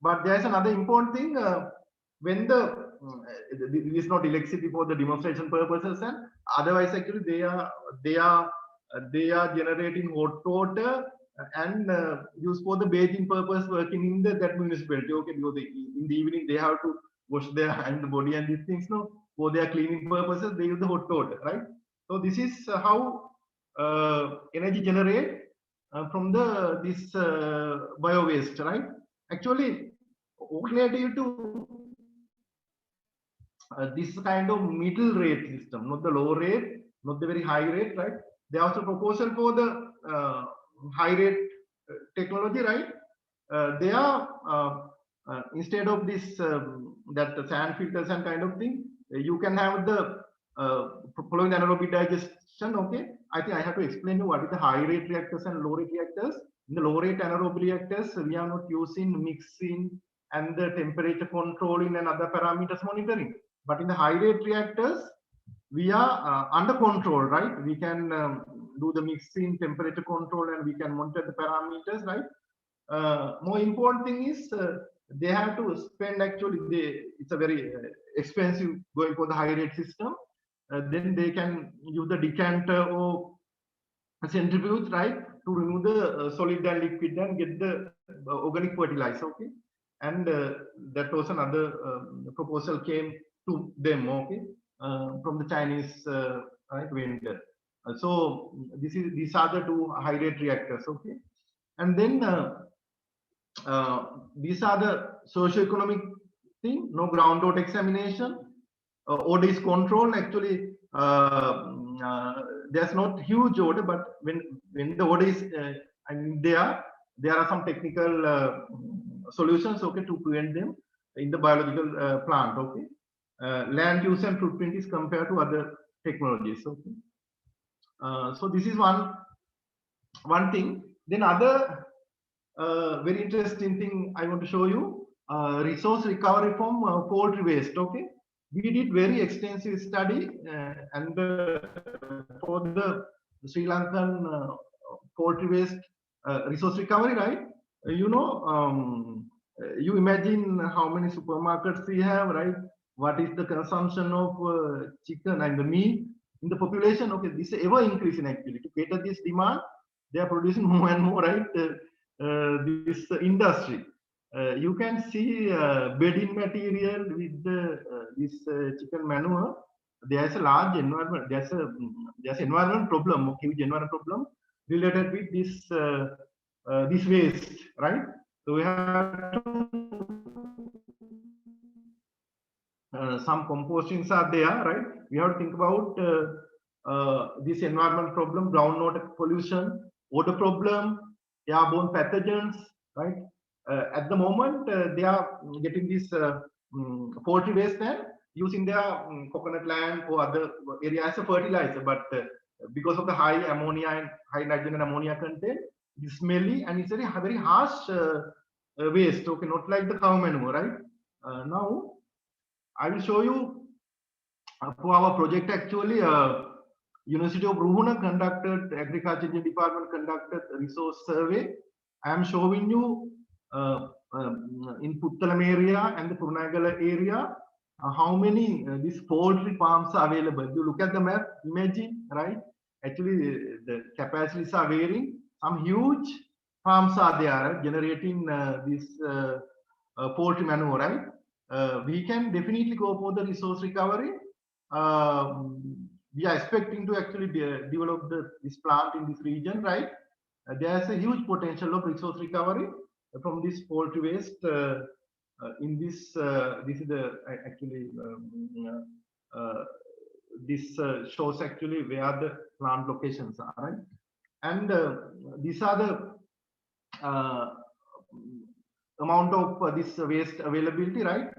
But there's another important thing. When the this is not electricity for the demonstration purposes, and otherwise actually they are generating hot water and used for the bathing purpose, working in that municipality. Okay, because in the evening they have to wash their hand, the body, and these things. No, for their cleaning purposes they use the hot water, right? So this is how energy generate from the this bio waste, right? Actually, alternative to this kind of middle rate system, not the low rate, not the very high rate, right? There are also proposal for the high rate technology, right? They are instead of this that the sand filters and kind of thing, you can have the following anaerobic digestion. Okay, I think I have to explain you what is the high rate reactors and low rate reactors. In the low rate anaerobic reactors, we are not using mixing and the temperature controlling and other parameters monitoring. But in the high rate reactors, we are under control, right? We can do the mixing, temperature control, and we can monitor the parameters, right? More important thing is they have to spend, actually it's a very expensive going for the high rate system. Then they can use the decanter or a centrifuge, right, to remove the solid and liquid and get the organic fertilizer. Okay, and that was another proposal came to them, okay, from the Chinese right, vendor. So these are the 2 high rate reactors, okay, and then these are the socio-economic thing. No ground dot examination, order is controlled. Actually, there's not huge order, but when the order is, there are some technical solutions, okay, to prevent them in the biological plant. Okay, land use and footprint is compared to other technologies. Okay, so this is one thing. Then other very interesting thing I want to show you, resource recovery from poultry waste. Okay, we did very extensive study and for the Sri Lankan poultry waste resource recovery, right? You imagine how many supermarkets we have, right? What is the consumption of chicken and the meat in the population? Okay, this is ever increasing actually. To cater this demand, they are producing more and more, right? This industry. You can see bedding material with this chicken manure. There's a large environment. There's environment problem, huge environment problem related with this waste, right? So we have to some compostings are there, right? We have to think about this environment problem, groundwater pollution, water problem, airborne pathogens, right? At the moment, they are getting this poultry waste and using their coconut land or other area as a fertilizer, but because of the high ammonia and high nitrogen and ammonia content, it's smelly and it's very harsh waste. Okay, not like the cow manure, right? Now I will show you for our project actually. University of Ruhuna conducted, Agriculture Engineering Department conducted a resource survey. I am showing you in Puttalam area and the Kurunegala area how many these poultry farms are available. You look at the map, imagine, right? Actually, the capacities are varying. Some huge farms are there, right? Generating this poultry manure, right? We can definitely go for the resource recovery. We are expecting to actually develop this plant in this region, right? There's a huge potential of resource recovery from this poultry waste. In this, this is the actually this shows actually where the plant locations are, right? And these are the amount of this waste availability, right?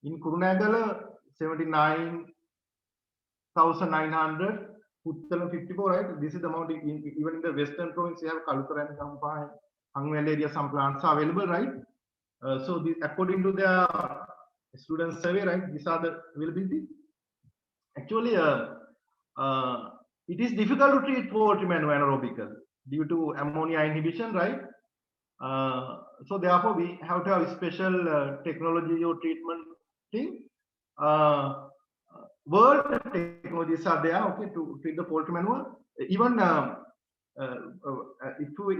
In Kurunegala, 79,900, Puttalam 54, right? This is the amount even in the western province. You have Kalutara and Kampa and Hangwell area, some plants are available, right? So this, according to the student survey, right? These are the availability. Actually, it is difficult to treat poultry manure anaerobical due to ammonia inhibition, right? So therefore, we have to have special technology or treatment thing. World technologies are there, okay, to treat the poultry manure. Even if we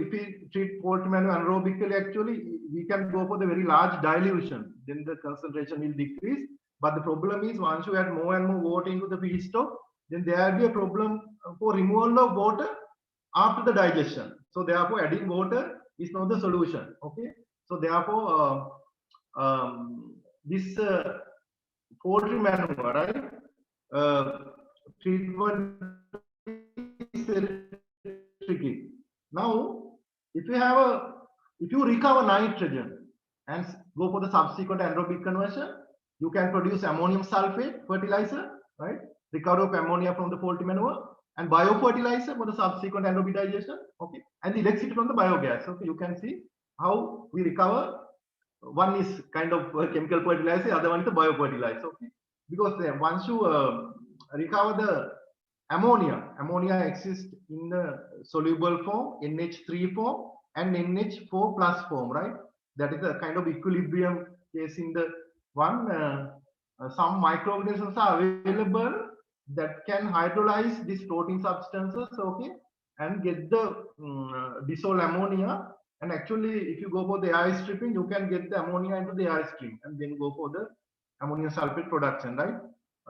treat poultry manure anaerobically, actually, we can go for the very large dilution. Then the concentration will decrease. But the problem is once you add more and more water into the feedstock, then there will be a problem for removal of water after the digestion. So therefore, adding water is not the solution. Okay. So therefore, this poultry manure, right? Treatment is very tricky. Now, if you recover nitrogen and go for the subsequent anaerobic conversion, you can produce ammonium sulfate fertilizer, right? Recovery of ammonia from the poultry manure and biofertilizer for the subsequent anaerobic digestion, okay? And the electricity from the biogas. Okay, you can see how we recover. One is kind of chemical fertilizer, the other one is the biofertilizer, okay? Because once you recover the ammonia exists in the soluble form, NH3 form and NH4 plus form, right? That is a kind of equilibrium case in the one. Some microorganisms are available that can hydrolyze these floating substances, okay, and get the dissolved ammonia. And actually, if you go for the air stripping, you can get the ammonia into the air stream and then go for the ammonium sulfate production, right?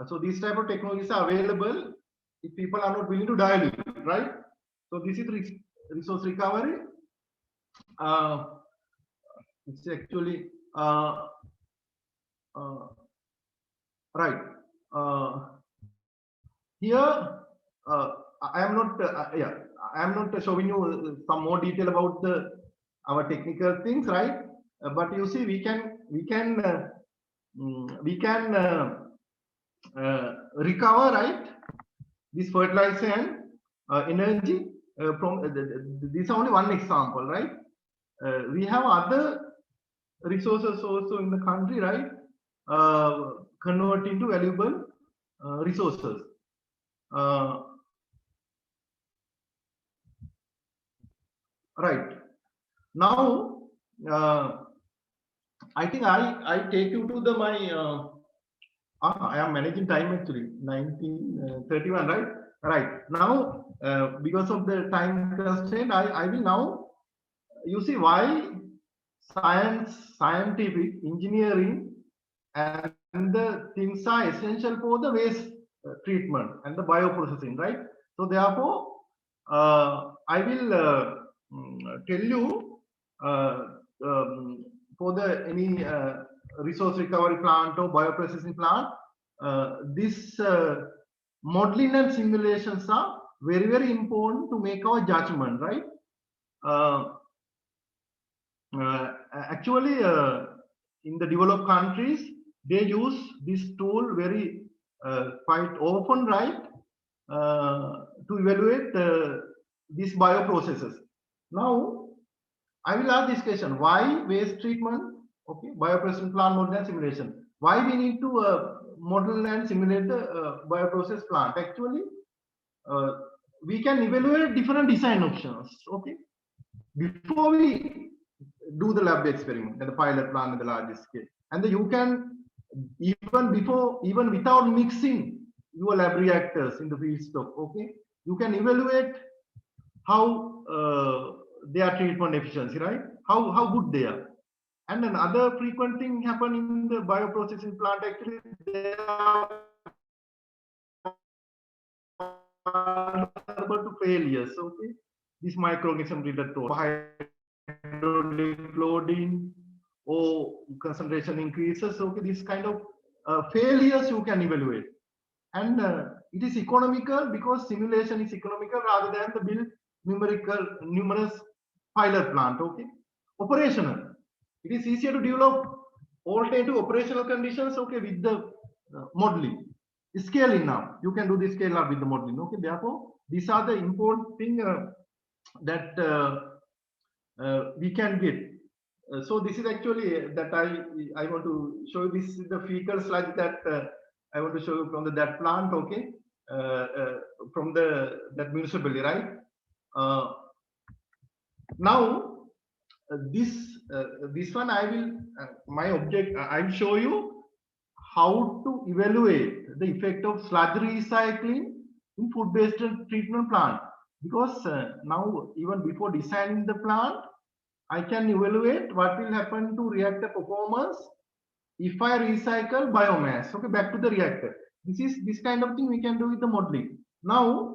So these type of technologies are available if people are not willing to dilute, right? So this is resource recovery. It's actually right. Here, I am not. I am not showing you some more detail about our technical things, right? But you see, we can recover, right? This fertilizer and energy from this is only one example, right? We have other resources also in the country, right? convert into valuable resources. Right. Now, I think I take you to the my I am managing time actually 1931, right? Right. Now, because of the time constraint, I will now, you see why science, scientific, engineering, and the things are essential for the waste treatment and the bioprocessing, right? So therefore, I will tell you for the any resource recovery plant or bioprocessing plant, this modeling and simulations are very important to make our judgment, right? Actually, in the developed countries, they use this tool very quite often, right, to evaluate these bioprocesses. Now, I will ask this question: why waste treatment? Okay, bioprocessing plant model and simulation. Why we need to model and simulate the bioprocess plant? Actually, we can evaluate different design options. Okay, before we do the lab experiment and the pilot plant at the largest scale, and you can even without mixing your lab reactors in the feedstock, okay, you can evaluate how their treatment efficiency, right? How good they are. And another frequent thing happen in the bioprocessing plant, actually they are vulnerable to failures. Okay, this microorganism related to hydraulic loading or concentration increases. Okay, this kind of failures you can evaluate, and it is economical because simulation is economical rather than the build numerous pilot plant. Okay, operational, it is easier to develop alternative operational conditions. Okay, with the modeling. Scaling now, you can do the scale up with the modeling. Okay, therefore these are the important thing that we can get. So this is actually that I want to show you. This is the fecal sludge that I want to show you from that plant. Okay, from that municipality, right? Now this one I will my object I will show you how to evaluate the effect of sludge recycling in food-based treatment plant, because now even before designing the plant, I can evaluate what will happen to reactor performance if I recycle biomass. Okay, back to the reactor. This kind of thing we can do with the modeling. Now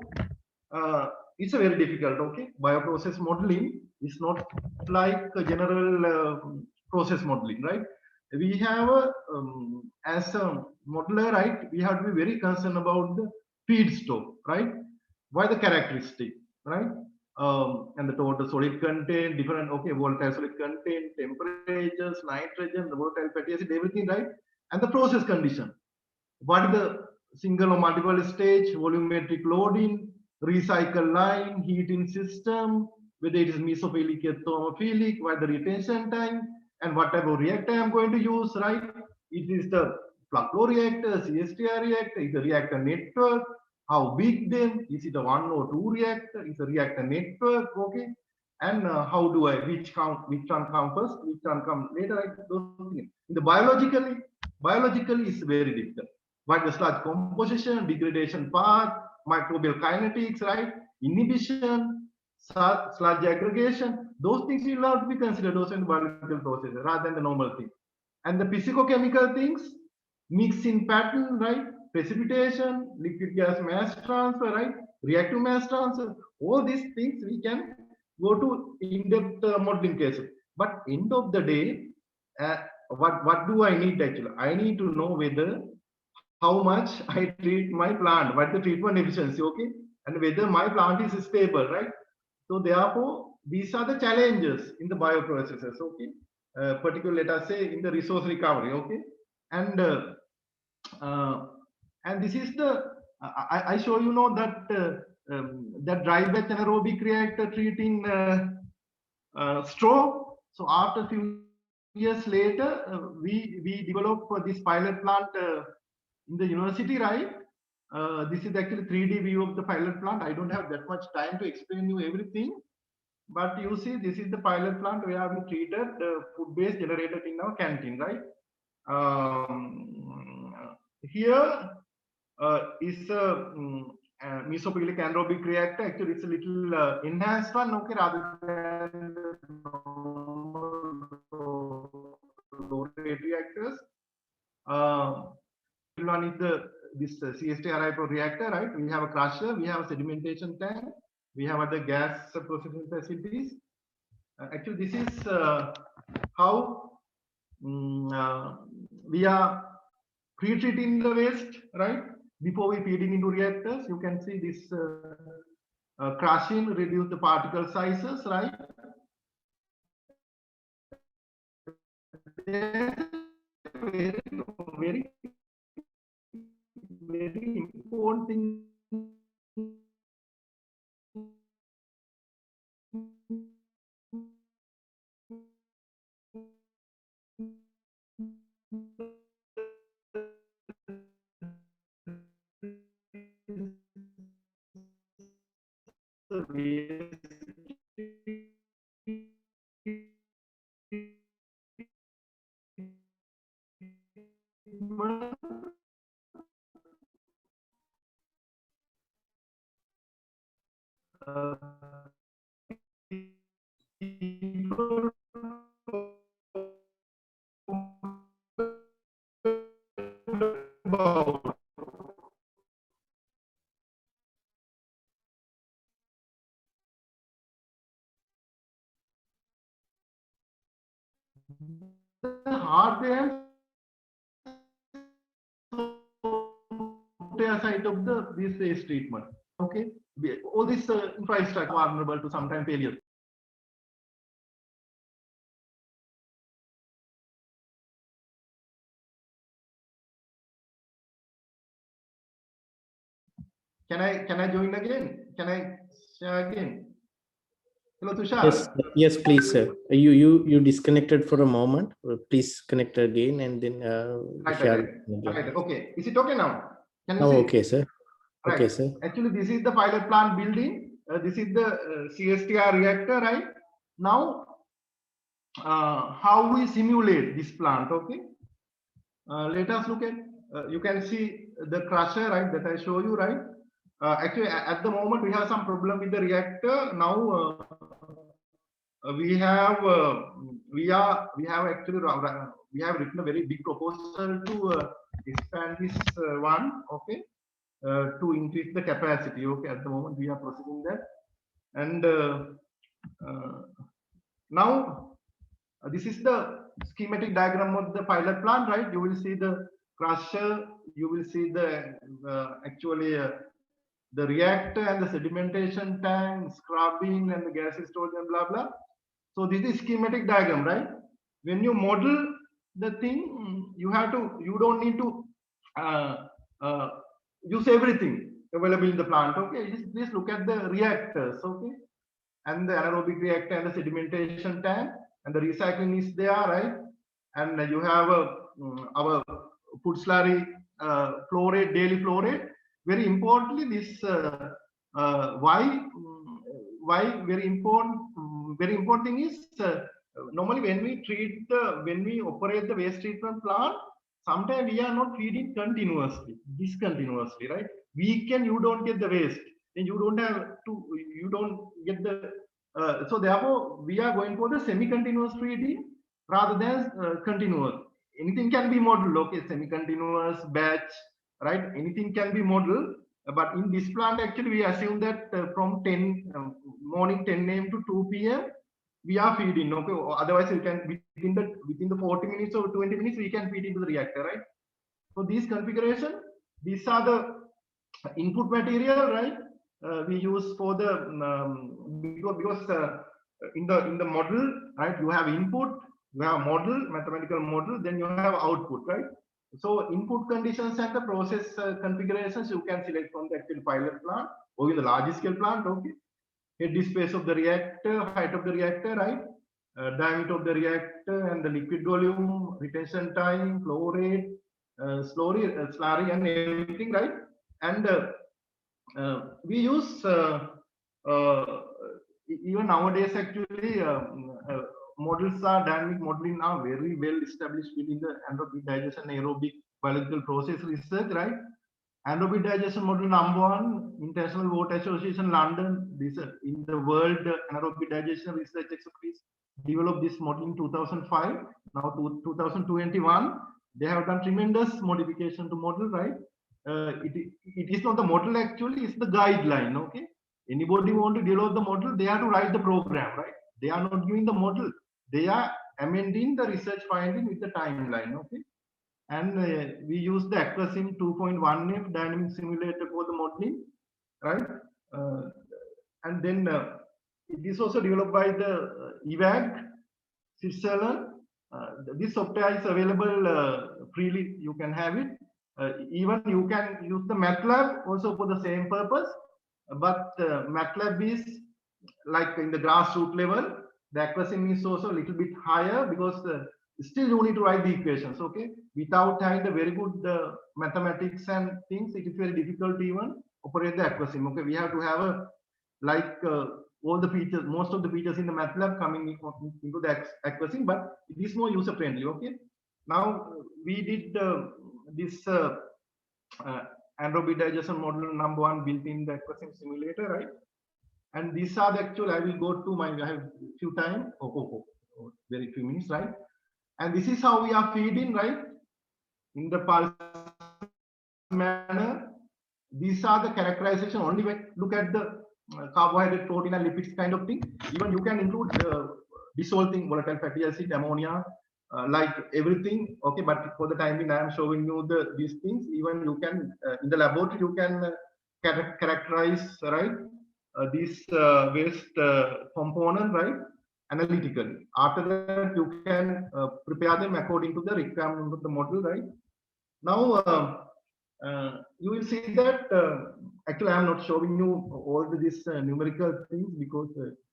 it's a very difficult. Okay, bioprocess modeling is not like a general process modeling, right? We have as a modeler, right, we have to be very concerned about the feedstock, right? Why the characteristic, right? And the total solid content, different, okay, volatile solid content, temperatures, nitrogen, the volatile fatty acid, everything, right? And the process condition. What is the single or multiple stage, volumetric loading, recycle line, heating system, whether it is mesophilic or thermophilic, what the retention time, and what type of reactor I'm going to use, right? It is the plug flow reactor, CSTR reactor, is the reactor network, how big then, is it a 1 or 2 reactor, is a reactor network, okay? And how do I, which one come first, which one come later, right? Those things. In the biologically is very difficult. But the sludge composition, degradation path, microbial kinetics, right? Inhibition, sludge aggregation, those things will have to be considered also in the biological processes rather than the normal thing. And the physicochemical things, mixing pattern, right? Precipitation, liquid gas mass transfer, right? Reactive mass transfer, all these things we can go to in-depth modeling cases. But end of the day, what do I need actually? I need to know whether how much I treat my plant, what the treatment efficiency, okay, and whether my plant is stable, right? So therefore, these are the challenges in the bioprocesses, okay, particularly let us say in the resource recovery, okay, and this is the I show you know that that dry batch anaerobic reactor treating straw. So after few years later, we developed this pilot plant in the university, right? This is actually 3D view of the pilot plant. I don't have that much time to explain you everything, but you see, this is the pilot plant where we treated food waste generated in our canteen, right? Here is a mesopylic anaerobic reactor. Actually, it's a little enhanced one, okay, rather than the low rate reactors. One is this CSTRI reactor, right? We have a crusher, we have a sedimentation tank, we have other gas processing facilities. Actually, this is how we are pre-treating the waste, right? Before we feed it into reactors, you can see this crushing reduce the particle sizes, right? Very important thing. Hardware side of this waste treatment. Okay, all this infrastructure vulnerable to sometime failure. Can I join again? Can I share again? Hello, Tushar. Yes, please, sir. You disconnected for a moment. Please connect again and then share. Right. Okay. Is it okay now? Can you see? see? Okay, sir. Right. Okay, sir. Actually, this is the pilot plant building. This is the CSTR reactor, right? Now, how we simulate this plant? Okay. Let us look at. You can see the crusher, right? That I show you, right? Actually, at the moment we have some problem with the reactor. Now we have actually we have written a very big proposal to expand this one, okay, to increase the capacity. Okay, at the moment we are processing that, and now this is the schematic diagram of the pilot plant, right? You will see the crusher, you will see the actually the reactor and the sedimentation tank, scrubbing and the gases storage and blah blah. So this is schematic diagram, right? When you model the thing, you don't need to use everything available in the plant. Okay, just look at the reactors, okay, and the anaerobic reactor and the sedimentation tank, and the recycling is there, right? And you have our food slurry flow rate, daily flow rate. Very importantly, this why very important thing is normally when we operate the waste treatment plant, sometimes we are not feeding continuously, discontinuously, right? Weekend you don't get the waste, then you don't get the so therefore we are going for the semi-continuous feeding rather than continuous. Anything can be modeled, okay, semi-continuous, batch, right? Anything can be modeled, but in this plant actually we assume that from morning 10 a.m. to 2 p.m. we are feeding, okay. Otherwise you can within the 40 minutes or 20 minutes we can feed into the reactor, right? So these configuration, these are the input material, right? We use for the because in the model, right, you have input, you have model, mathematical model, then you have output, right? So input conditions and the process configurations you can select from the actual pilot plant or in the large scale plant, okay. Head space of the reactor, height of the reactor, right? diameter of the reactor and the liquid volume, retention time, flow rate, slurry, and everything, right? And we use even nowadays actually models are dynamic modeling now very well established within the anaerobic digestion aerobic biological process research, right? Anaerobic digestion model number one, International Water Association London, this in the world anaerobic digestion research expertise developed this model in 2005. Now to 2021, they have done tremendous modification to model, right? It is not the model actually, it's the guideline, okay? Anybody want to develop the model, they have to write the program, right? They are not giving the model, they are amending the research finding with the timeline, okay? And we use the Aquasim 2.1F dynamic simulator for the modeling, right? Uh, and then it is also developed by the EVAG, Switzerland. This software is available freely, you can have it. Even you can use the MATLAB also for the same purpose, but MATLAB is like in the grassroots level. The Aquasim is also a little bit higher because still you need to write the equations, okay? Without having the very good mathematics and things, it is very difficult to even operate the Aquasim, okay? We have to have a, like all the features, most of the features in the MATLAB coming into the Aquasim, but it is more user friendly, okay? Now we did this anaerobic digestion model number one built in the Aquasim simulator, right? And these are the actual, I will go to my, I have few time, very few minutes, right? And this is how we are feeding, right? In the pulse manner. These are the characterization only when look at the carbohydrate, protein, and lipids kind of thing. Even you can include dissolving volatile fatty acid, ammonia, like everything. Okay, but for the time being, I am showing you these things. Even you can in the laboratory you can characterize, right? This waste component, right? Analytically. After that, you can prepare them according to the requirement of the model, right? Now, you will see that actually I am not showing you all these numerical things because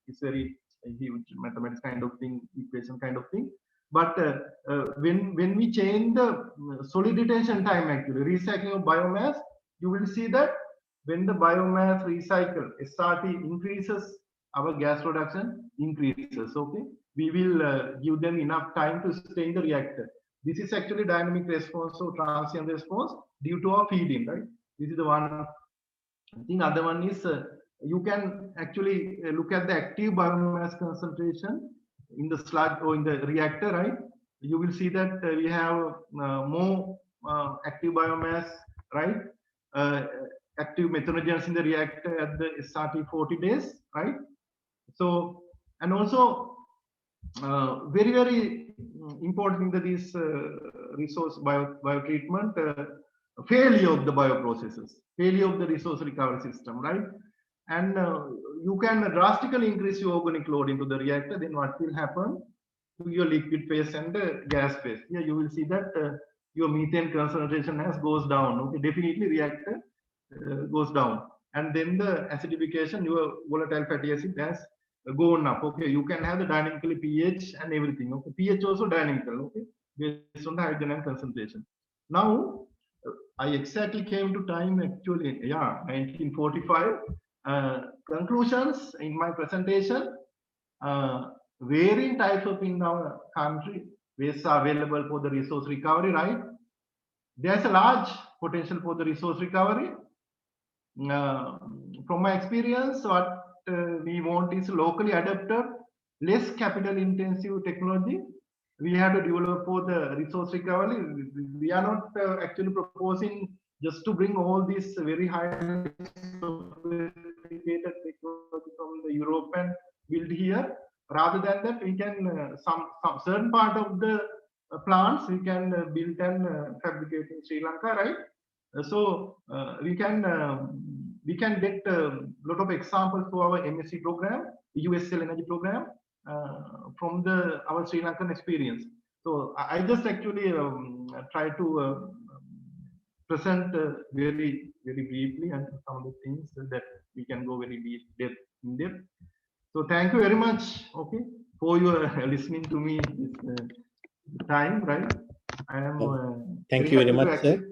it's very huge mathematics kind of thing, equation kind of thing. But when we change the solid retention time, actually recycling of biomass, you will see that when the biomass recycle SRT increases, our gas production increases. Okay, we will give them enough time to stay in the reactor. This is actually dynamic response or transient response due to our feeding, right? This is the one thing. Other one is you can actually look at the active biomass concentration in the sludge or in the reactor, right? You will see that we have more active biomass, right? Active methanogens in the reactor at the SRT 40 days, right? So, and also very, very important that is resource bio treatment, failure of the bioprocesses, failure of the resource recovery system, right? And you can drastically increase your organic load into the reactor, then what will happen to your liquid phase and the gas phase? Here you will see that your methane concentration has goes down. Okay, definitely reactor goes down, and then the acidification, your volatile fatty acid has gone up. Okay, you can have the dynamically pH and everything. Okay, pH also dynamical. Okay, based on the hydrogen concentration. Now I exactly came to time actually, yeah, 1945. Conclusions in my presentation. Varying types of in our country waste are available for the resource recovery, right? There's a large potential for the resource recovery. From my experience, what we want is locally adapted, less capital intensive technology. We have to develop for the resource recovery. We are not actually proposing just to bring all this very high sophisticated technology from the Europe and build here. Rather than that, we can some certain part of the plants we can build and fabricate in Sri Lanka, right? So we can get a lot of examples for our MSc program, EUSL-Energy program, from our Sri Lankan experience. So I just actually try to present very briefly and some of the things that we can go very deep in depth. So thank you very much. Okay. for your listening to me this time, right? I am thank you very much, sir.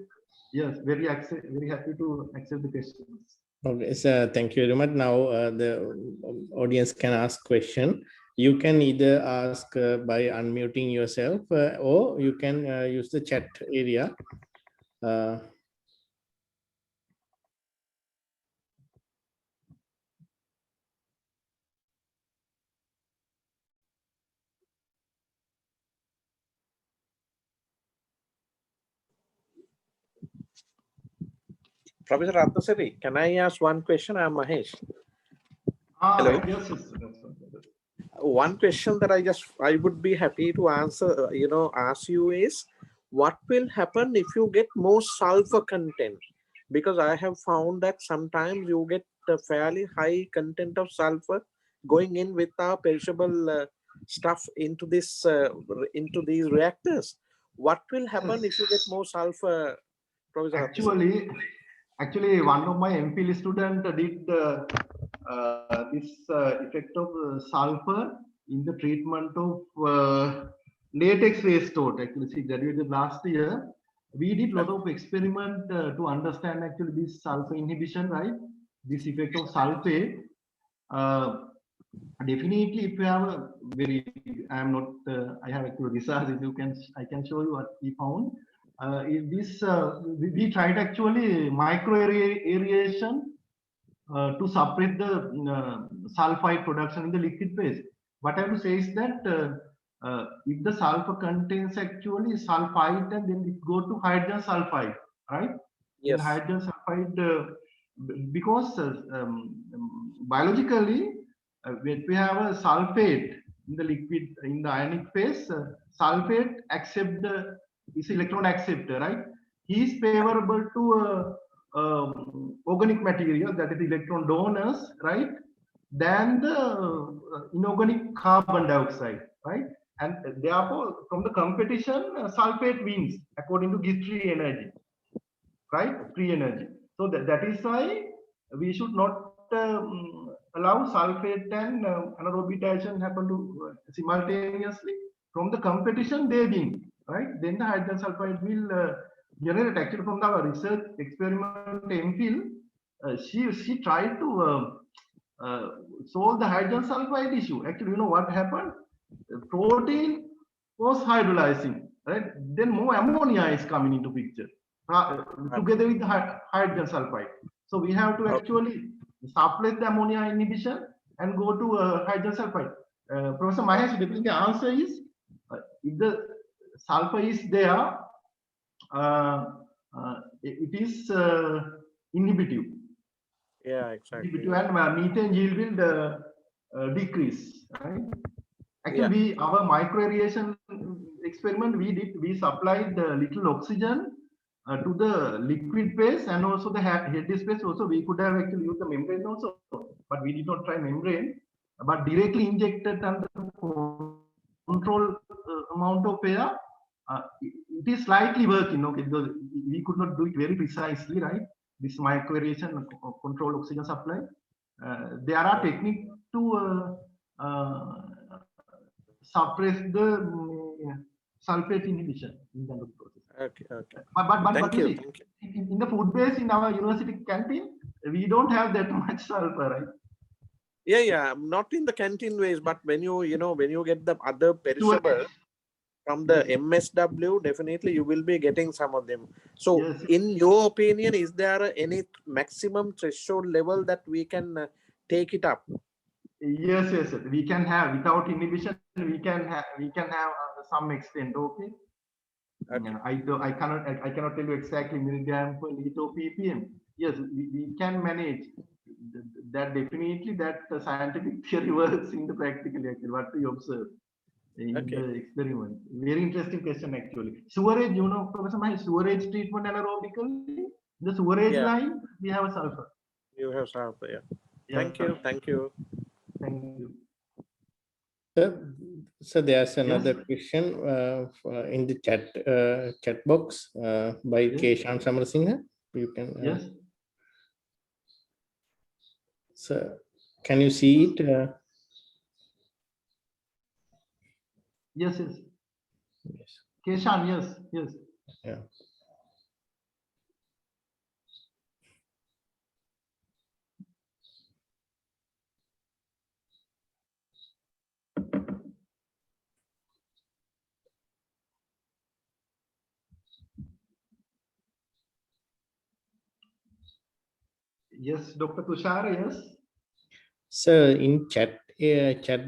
Yes, very happy to accept the questions. Okay, sir, thank you very much. Now the audience can ask question. You can either ask by unmuting yourself or you can use the chat area. Professor Rathnasiri, can I ask one question? I'm Mahesh. Hello. Yes. One question that I would be happy to answer, ask you is, what will happen if you get more sulfur content? Because I have found that sometimes you get a fairly high content of sulfur going in with our perishable stuff into these reactors. What will happen if you get more sulfur, Professor Rathnasiri? Actually, one of my MPhil student did this effect of sulfur in the treatment of latex waste stored. Actually, she graduated last year. We did a lot of experiment to understand actually this sulfur inhibition, right? This effect of sulfate. Definitely, if you have a very, I have actually research. If you can, I can show you what we found. We tried actually micro aeration to suppress the sulfide production in the liquid phase. What I have to say is that if the sulfur contains actually sulfide, and then it go to hydrogen sulfide, right? Yes. In hydrogen sulfide, because biologically, when we have a sulfate in the liquid, in the ionic phase, sulfate is electron acceptor, right? He is favorable to organic material, that is electron donors, right, than the inorganic carbon dioxide, right? And therefore, from the competition, sulfate wins according to Gibbs free energy, right? Free energy. So that is why we should not allow sulfate and anaerobization happen to simultaneously. From the competition, they win, right? Then the hydrogen sulfide will generate. Actually, from our research experiment MPhil, she tried to solve the hydrogen sulfide issue. Actually, you know what happened? Protein was hydrolyzing, right? Then more ammonia is coming into picture together with the hydrogen sulfide. So we have to actually suppress the ammonia inhibition and go to hydrogen sulfide. Professor Mahesh, definitely the answer is if the sulfur is there, it is inhibitive. Yeah, exactly. Inhibitive, and methane yield will decrease. Right? Actually, our micro aeration experiment we supplied little oxygen to the liquid phase and also the head space. Also, we could have actually used the membrane also, but we did not try membrane. But directly injected under control amount of air, it is slightly working. Okay, because we could not do it very precisely, right? This micro aeration control oxygen supply. There are techniques to suppress the sulfate inhibition in the process. Okay. But Thank you you. see, in the food base in our university canteen, we don't have that much sulfur, right? Yeah. Not in the canteen ways, but when you get the other perishable from the MSW, definitely you will be getting some of them. So, in your opinion, is there any maximum threshold level that we can take it up? Yes. We can have without inhibition. We can have some extent. Okay. I cannot tell you exactly milligram per liter ppm. Yes, we can manage that. Definitely, that scientific theory works in the practical. Actually, what we observe in the experiment. Very interesting question actually. Sewerage, Professor Mahesh, sewerage treatment anaerobically. The sewerage line, we have a sulfur. You have sulfur, Thank you. Thank you. So there's another question in the chat box by Keshan Samarasinghe. You can. So can you see it? Yes, yes. Yes. Keshan, yes, yes. Yeah. Yes, Dr. Tushar, yes. So in chat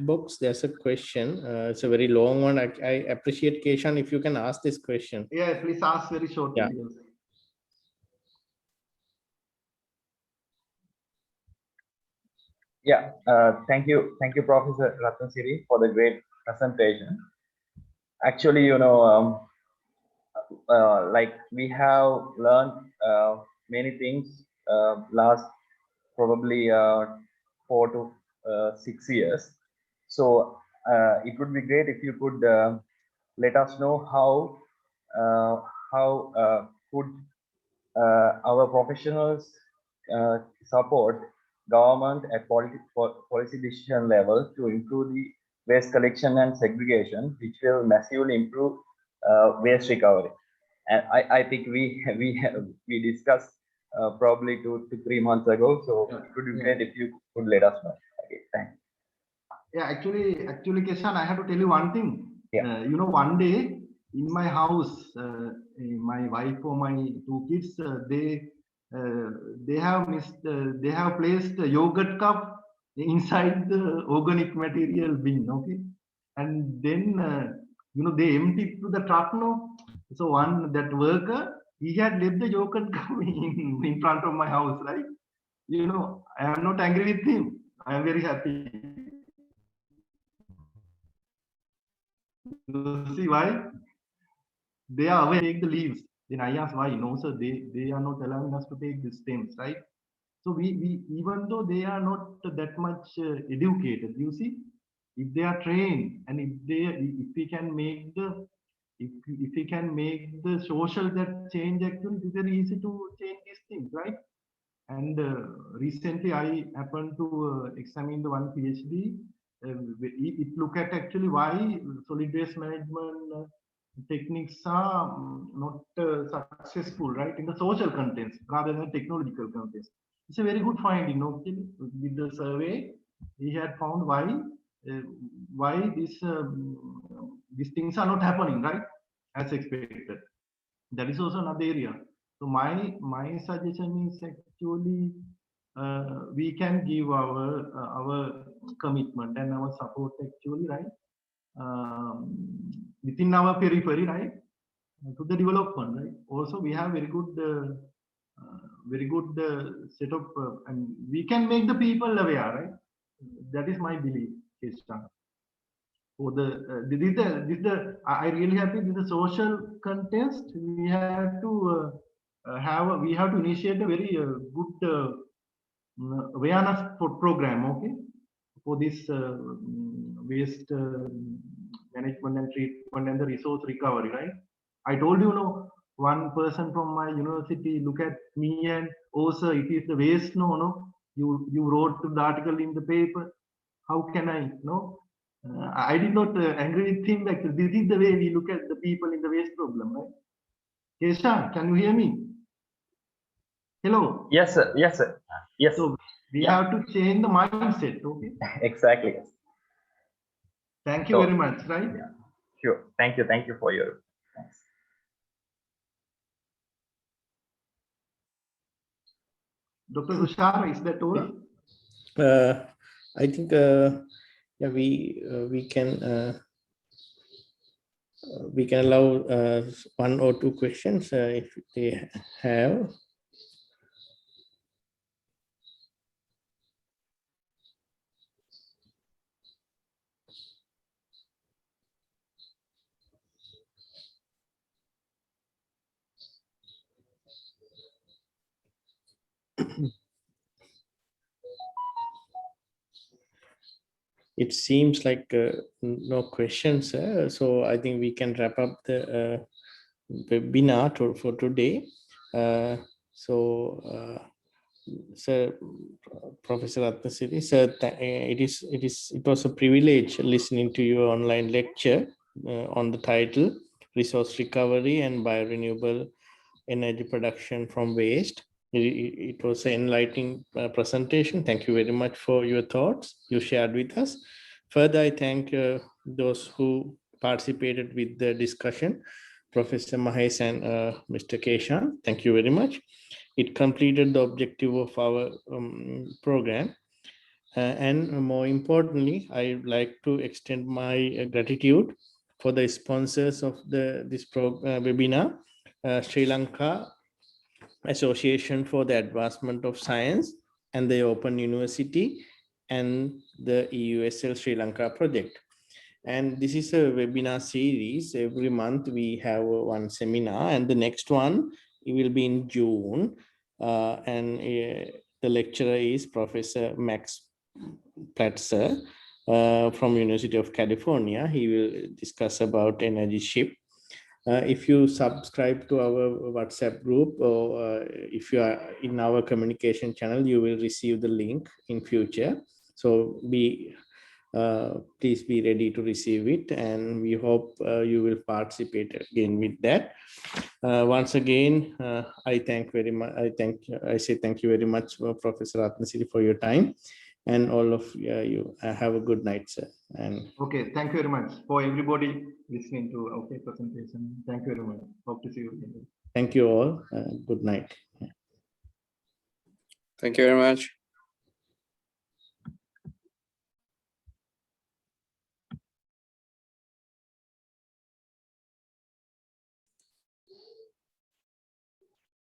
box, there's a question. It's a very long one. I appreciate Keshan if you can ask this question. Yeah, please ask very shortly. Yeah. Yes. Yeah, thank you, Professor Rathnasiri, for the great presentation. Actually, like we have learned many things last probably 4 to 6 years. So it would be great if you could let us know how could our professionals support government at policy decision level to improve the waste collection and segregation, which will massively improve waste recovery. And I think we discussed probably 2 to 3 months ago. So Yeah, it would be yeah. great if you could let us know. Okay, thanks. Yeah, actually, Keshan, I have to tell you one thing. Yeah. One day in my house, my wife or my two kids, they have placed a yogurt cup inside the organic material bin. Okay, and then they emptied to the truck. No, so that worker, he had left the yogurt cup in front of my house, right? I am not angry with him. I am very happy. See why? They are away take the leaves. Then I asked why. No, sir, they are not allowing us to take the stems, right? So we even though they are not that much educated, you see, if they are trained and if we can make the if we can make the social that change, actually it is very easy to change these things, right? And recently I happened to examine the one PhD. It look at actually why solid waste management techniques are not successful, right, in the social contents rather than technological contents. It's a very good finding. Okay, with the survey, we had found why these things are not happening, right, as expected. That is also another area. So my suggestion is actually we can give our commitment and our support actually, right, within our periphery, right, to the development, right. Also, we have very good setup, and we can make the people aware, right. That is my belief, Keshan. For the I really happy with the social contest. We have to we have to initiate a very good awareness for program, okay, for this waste management and treatment and the resource recovery, right. I told one person from my university look at me and, oh sir, it is the waste. No, you wrote the article in the paper. How can I I did not agree with him. Like, this is the way we look at the people in the waste problem, right? Kesha, can you hear me? Hello. Yes, sir. Yes, sir. Yes. So we Yeah. have to change the mindset. Okay. Exactly. Thank you very much. Right. Yeah. Sure. Thank you. Thank you for your. Thanks. Dr. Tushar, is that all? I think yeah, we can allow one or two questions if they have. It seems like no questions, so I think we can wrap up the webinar for today. Sir, Professor Rathnasiri, sir, it was a privilege listening to your online lecture. on the title, Resource Recovery and Biorenewable Energy Production from Waste. It was an enlightening presentation. Thank you very much for your thoughts you shared with us. Further, I thank those who participated with the discussion, Professor Mahesh and Mr. Keshan. Thank you very much. It completed the objective of our program. And more importantly, I would like to extend my gratitude for the sponsors of this webinar, Sri Lanka Association for the Advancement of Science and the Open University and the EUSL Sri Lanka project. And this is a webinar series. Every month we have one seminar, and the next one it will be in June. The lecturer is Professor Max Platzer from University of California. He will discuss about energy shift. If you subscribe to our WhatsApp group, or if you are in our communication channel, you will receive the link in future. So please be ready to receive it, and we hope you will participate again with that. Once again, I thank very much. I say thank you very much, Professor Rathnasiri, for your time, and all of you. Have a good night, sir. And okay, thank you very much for everybody listening to our presentation. Thank you very much. Hope to see you again. Thank you all. Good night. Thank you very much.